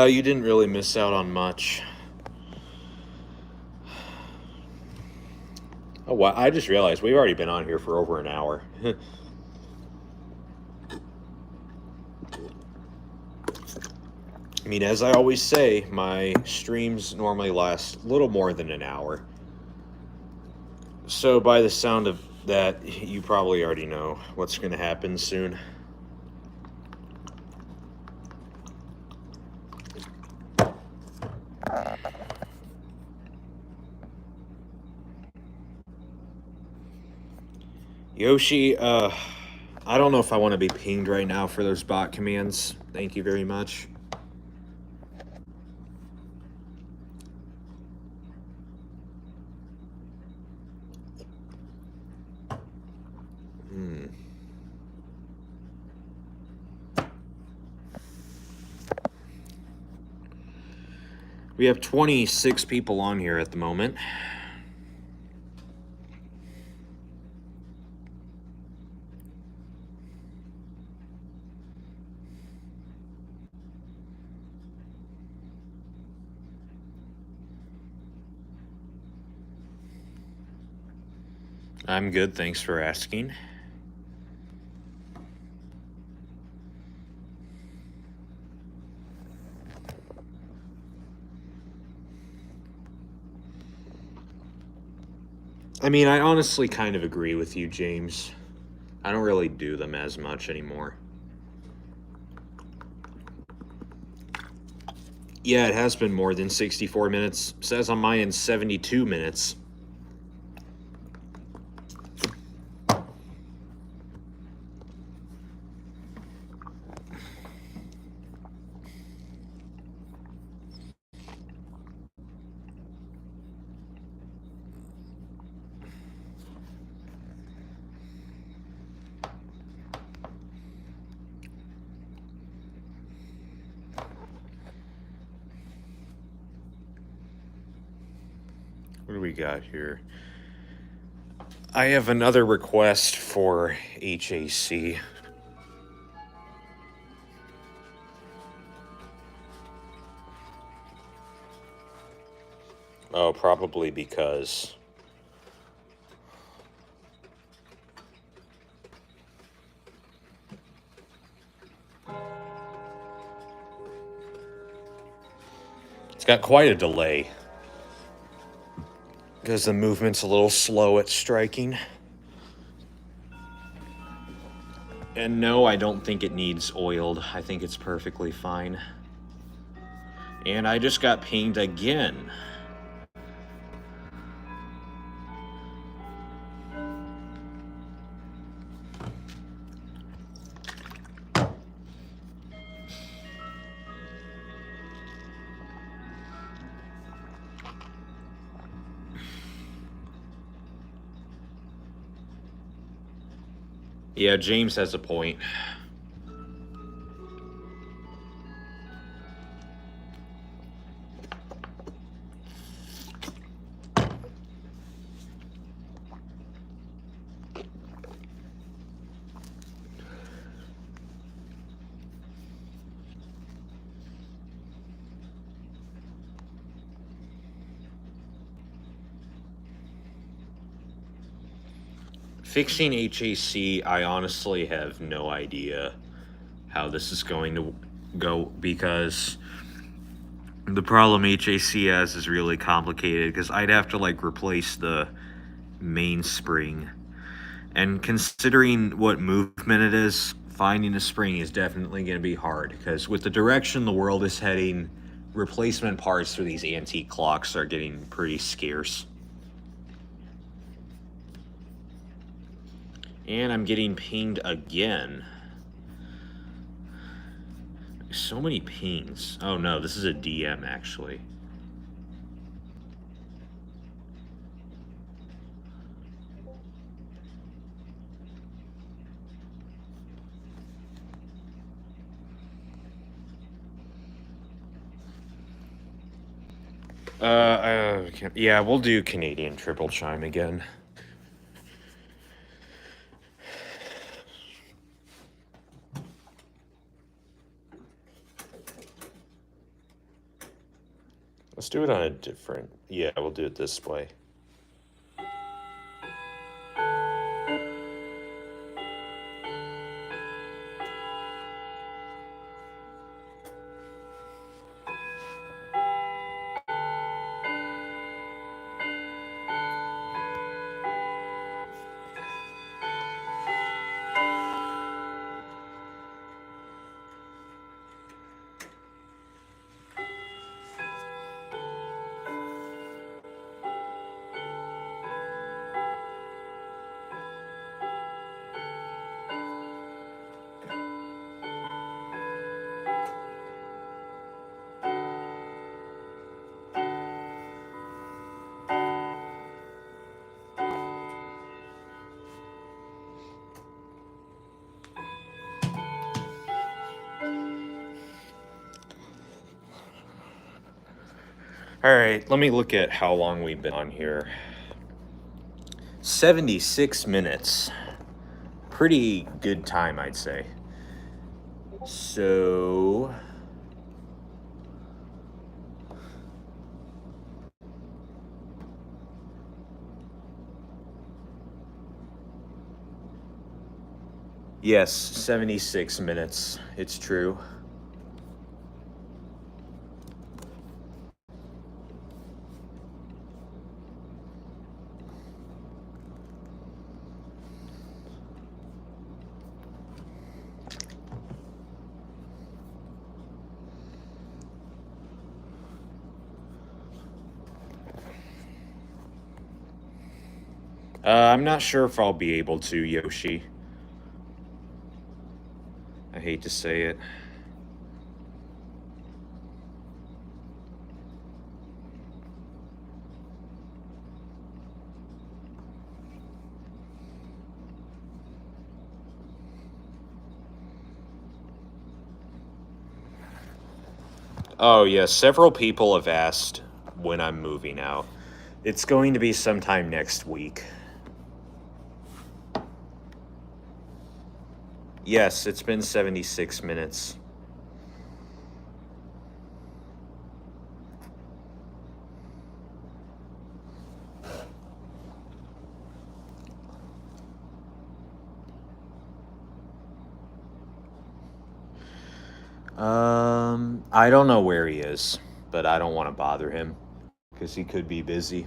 You didn't really miss out on much. Oh, wow. I just realized we've already been on here for over an hour. I mean, as I always say, my streams normally last a little more than an hour. So by the sound of that, you probably already know what's going to happen soon. Yoshi, I don't know if I want to be pinged right now for those bot commands. Thank you very much. We have 26 people on here at the moment. I'm good, thanks for asking. I mean, I honestly kind of agree with you, James. I don't really do them as much anymore. Yeah, it has been more than 64 minutes. It says on my end 72 minutes. What do we got here? I have another request for HAC. Oh, probably because it's got quite a delay. Because the movement's a little slow at striking. And no, I don't think it needs oiled. I think it's perfectly fine. And I just got pinged again. Yeah, James has a point. Fixing HAC, I honestly have no idea how this is going to go, because the problem HAC has is really complicated, because I'd have to like replace the mainspring, and considering what movement it is, finding a spring is definitely going to be hard, because with the direction the world is heading, replacement parts for these antique clocks are getting pretty scarce. And I'm getting pinged again. So many pings. Oh no, this is a DM actually. Yeah, we'll do Canadian triple chime again. Let's do it on a different. Yeah, we'll do it this way. All right, let me look at how long we've been on here. 76 minutes. Pretty good time, I'd say. So... yes, 76 minutes. It's true. I'm not sure if I'll be able to, Yoshi. I hate to say it. Oh, yeah, several people have asked when I'm moving out. It's going to be sometime next week. Yes, it's been 76 minutes. I don't know where he is, but I don't want to bother him because he could be busy.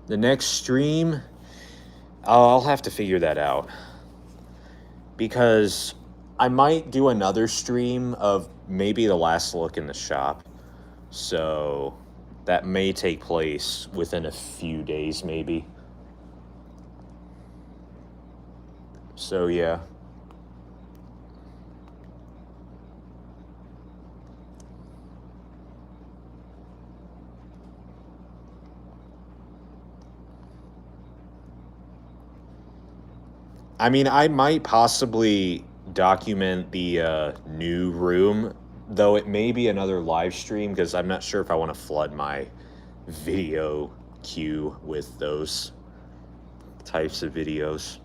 The next stream, I'll have to figure that out. Because I might do another stream of maybe the last look in the shop. So that may take place within a few days, maybe. So, yeah. I mean, I might possibly document the new room, though it may be another live stream because I'm not sure if I want to flood my video queue with those types of videos.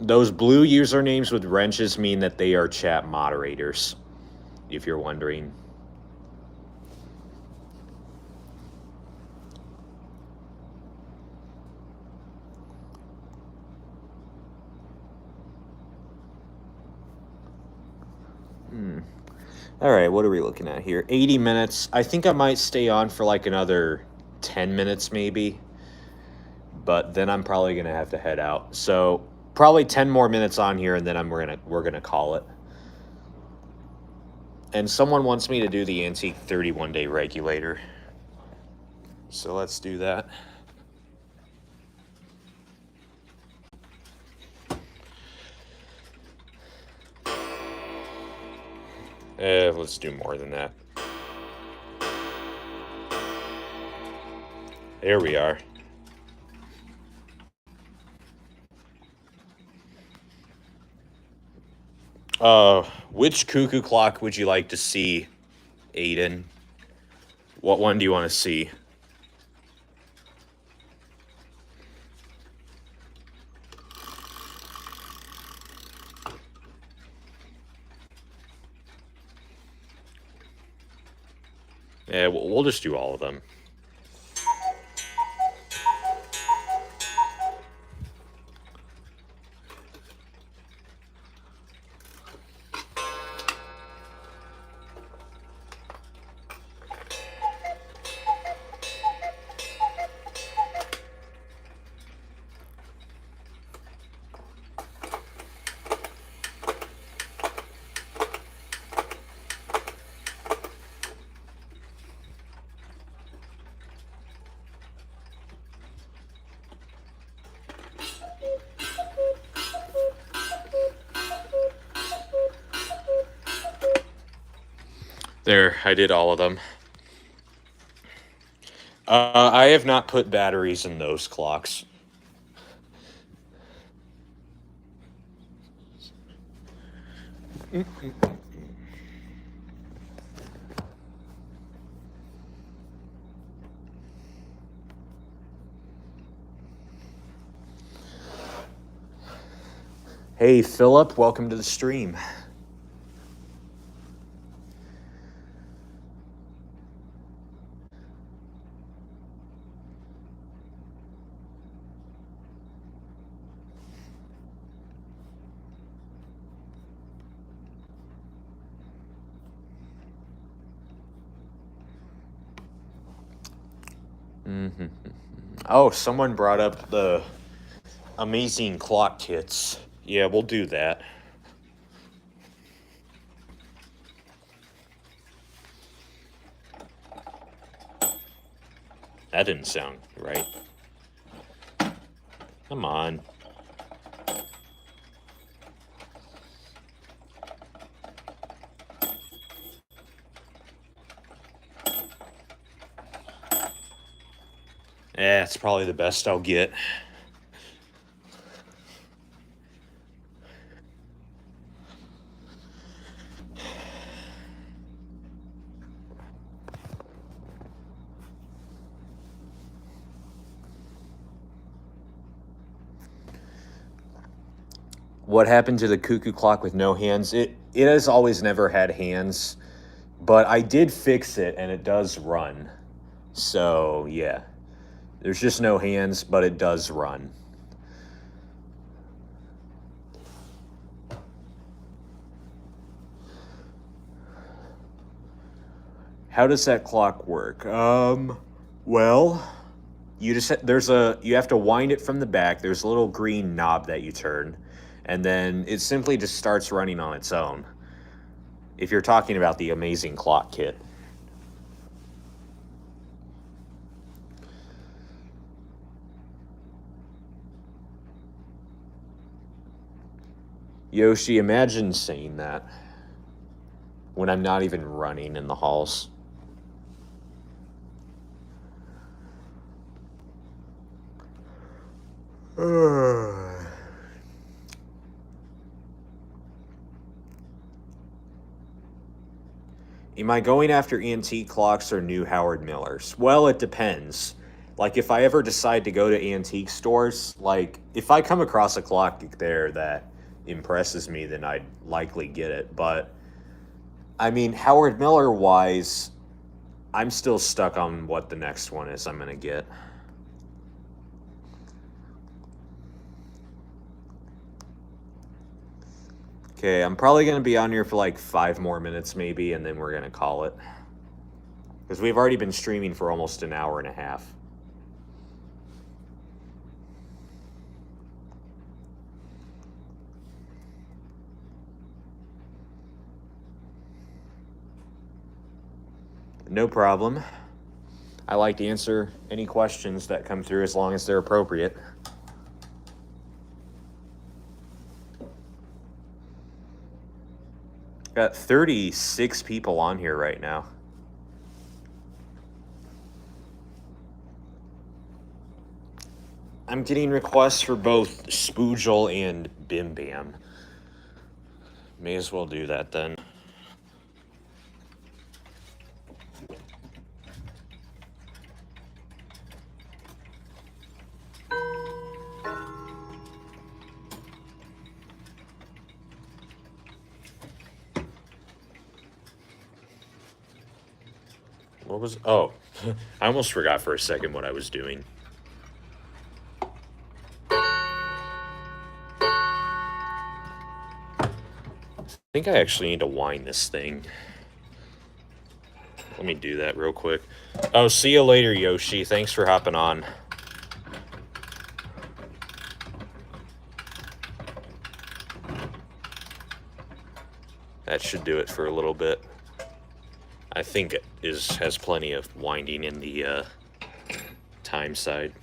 Those blue usernames with wrenches mean that they are chat moderators, if you're wondering. All right, what are we looking at here? 80 minutes. I think I might stay on for like another 10 minutes maybe. But then I'm probably going to have to head out. So, probably 10 more minutes on here and then we're going to call it. And someone wants me to do the antique 31-day regulator. So, let's do that. Let's do more than that. There we are. Which cuckoo clock would you like to see, Aiden? What one do you want to see? Yeah, we'll just do all of them. There, I did all of them. I have not put batteries in those clocks. Hey, Philip, welcome to the stream. Oh, someone brought up the amazing clock kits. Yeah, we'll do that. That didn't sound right. Come on. It's probably the best I'll get. What happened to the cuckoo clock with no hands? It has always never had hands, but I did fix it and it does run. So, yeah. There's just no hands, but it does run. How does that clock work? Well, you just you have to wind it from the back. There's a little green knob that you turn, and then it simply just starts running on its own. If you're talking about the amazing clock kit. Yoshi, imagine saying that when I'm not even running in the halls. Am I going after antique clocks or new Howard Millers? Well, it depends. Like, if I ever decide to go to antique stores, like, if I come across a clock there that impresses me, then I'd likely get it. But, I mean, Howard Miller-wise, I'm still stuck on what the next one is I'm going to get. Okay, I'm probably going to be on here for like 5 more minutes maybe, and then we're going to call it. Because we've already been streaming for almost an hour and a half. No problem. I like to answer any questions that come through as long as they're appropriate. Got 36 people on here right now. I'm getting requests for both Spoojle and Bim Bam. May as well do that then. What was... Oh, I almost forgot for a second what I was doing. I think I actually need to wind this thing. Let me do that real quick. Oh, see you later, Yoshi. Thanks for hopping on. That should do it for a little bit. I think it has plenty of winding in the time side.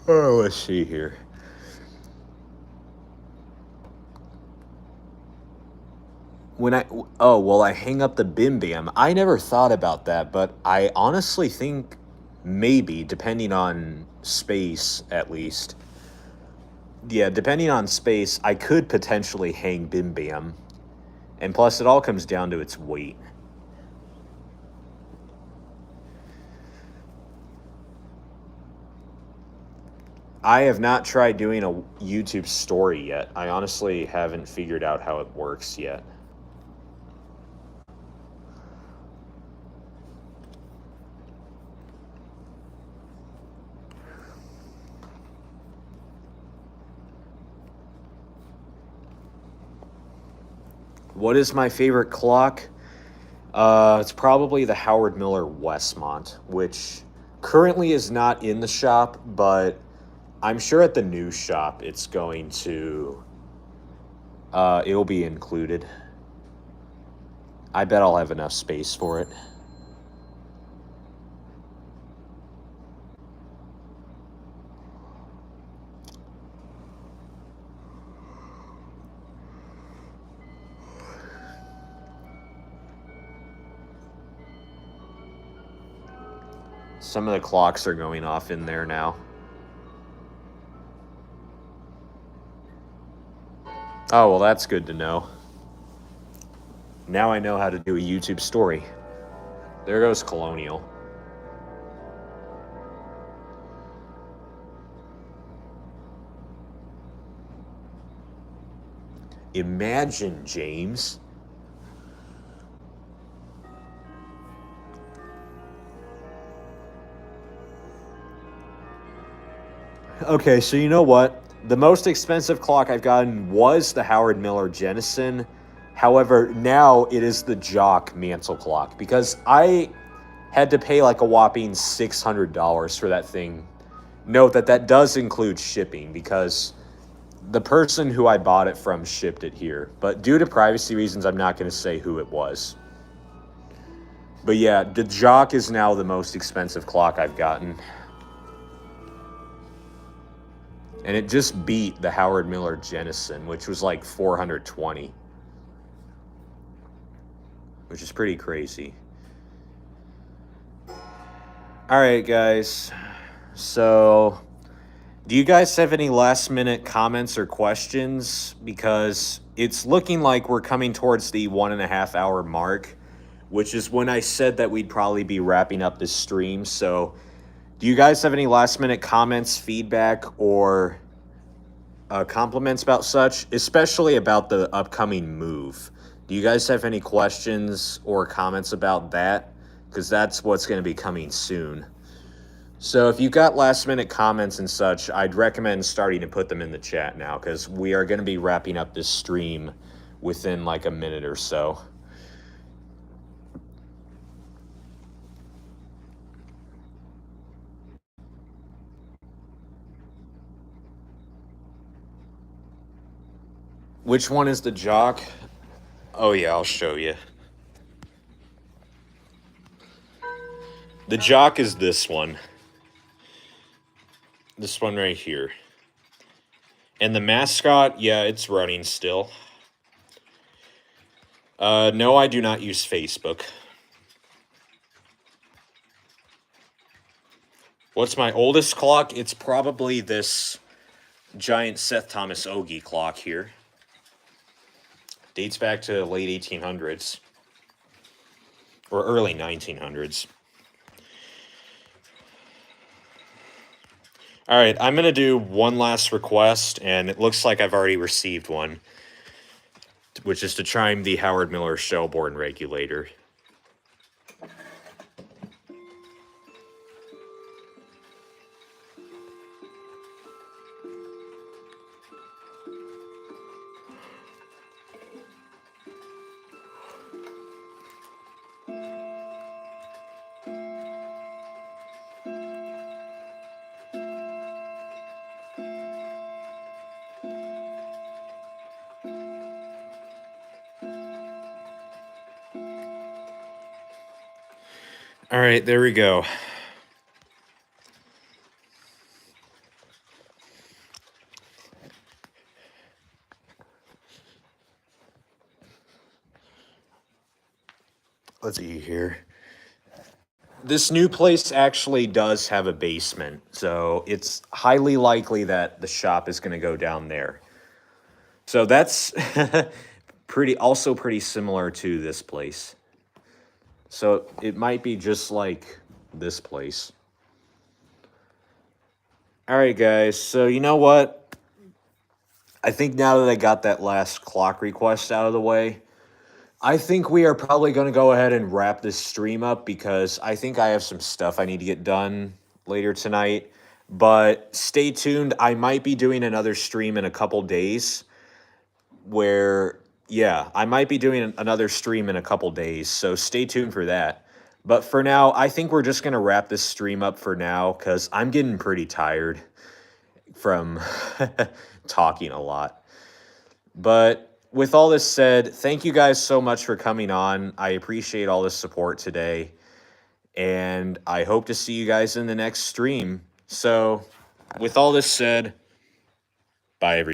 Oh, let's see here. I hang up the Bim Bam. I never thought about that, but I honestly think maybe, depending on space at least. Yeah, depending on space, I could potentially hang Bim Bam. And plus, it all comes down to its weight. I have not tried doing a YouTube story yet. I honestly haven't figured out how it works yet. What is my favorite clock? It's probably the Howard Miller Westmont, which currently is not in the shop, but I'm sure at the new shop it's going to, it'll be included. I bet I'll have enough space for it. Some of the clocks are going off in there now. Oh, well, that's good to know. Now I know how to do a YouTube story. There goes Colonial. Imagine, James. Okay, so you know what? The most expensive clock I've gotten was the Howard Miller Jennison. However, now it is the Jock mantle clock because I had to pay like a whopping $600 for that thing. Note that that does include shipping because the person who I bought it from shipped it here. But due to privacy reasons, I'm not going to say who it was. But yeah, the Jock is now the most expensive clock I've gotten. And it just beat the Howard Miller Jennison, which was like $420. Which is pretty crazy. All right, guys. So, do you guys have any last minute comments or questions? Because it's looking like we're coming towards the 1.5 hour mark, which is when I said that we'd probably be wrapping up this stream. So, do you guys have any last minute comments, feedback, or compliments about such, especially about the upcoming move? Do you guys have any questions or comments about that? Because that's what's going to be coming soon. So if you've got last minute comments and such, I'd recommend starting to put them in the chat now because we are going to be wrapping up this stream within like a minute or so. Which one is the Jock? Oh yeah, I'll show you. The Jock is this one. This one right here. And the mascot, yeah, it's running still. No, I do not use Facebook. What's my oldest clock? It's probably this giant Seth Thomas Ogie clock here. Dates back to the late 1800s. Or early 1900s. All right, I'm going to do one last request, and it looks like I've already received one, which is to chime the Howard Miller Shelbourne regulator. All right, there we go. let's see here. This new place actually does have a basement, so it's highly likely that the shop is going to go down there. So that's pretty similar to this place. So it might be just like this place. All right, guys. So you know what? I think now that I got that last clock request out of the way, I think we are probably going to go ahead and wrap this stream up because I think I have some stuff I need to get done later tonight. But stay tuned. I might be doing another stream in a couple days where, yeah, I might be doing another stream in a couple days. So stay tuned for that. But for now, I think we're just going to wrap this stream up for now because I'm getting pretty tired from talking a lot. But with all this said, thank you guys so much for coming on. I appreciate all the support today. And I hope to see you guys in the next stream. So with all this said, bye everybody.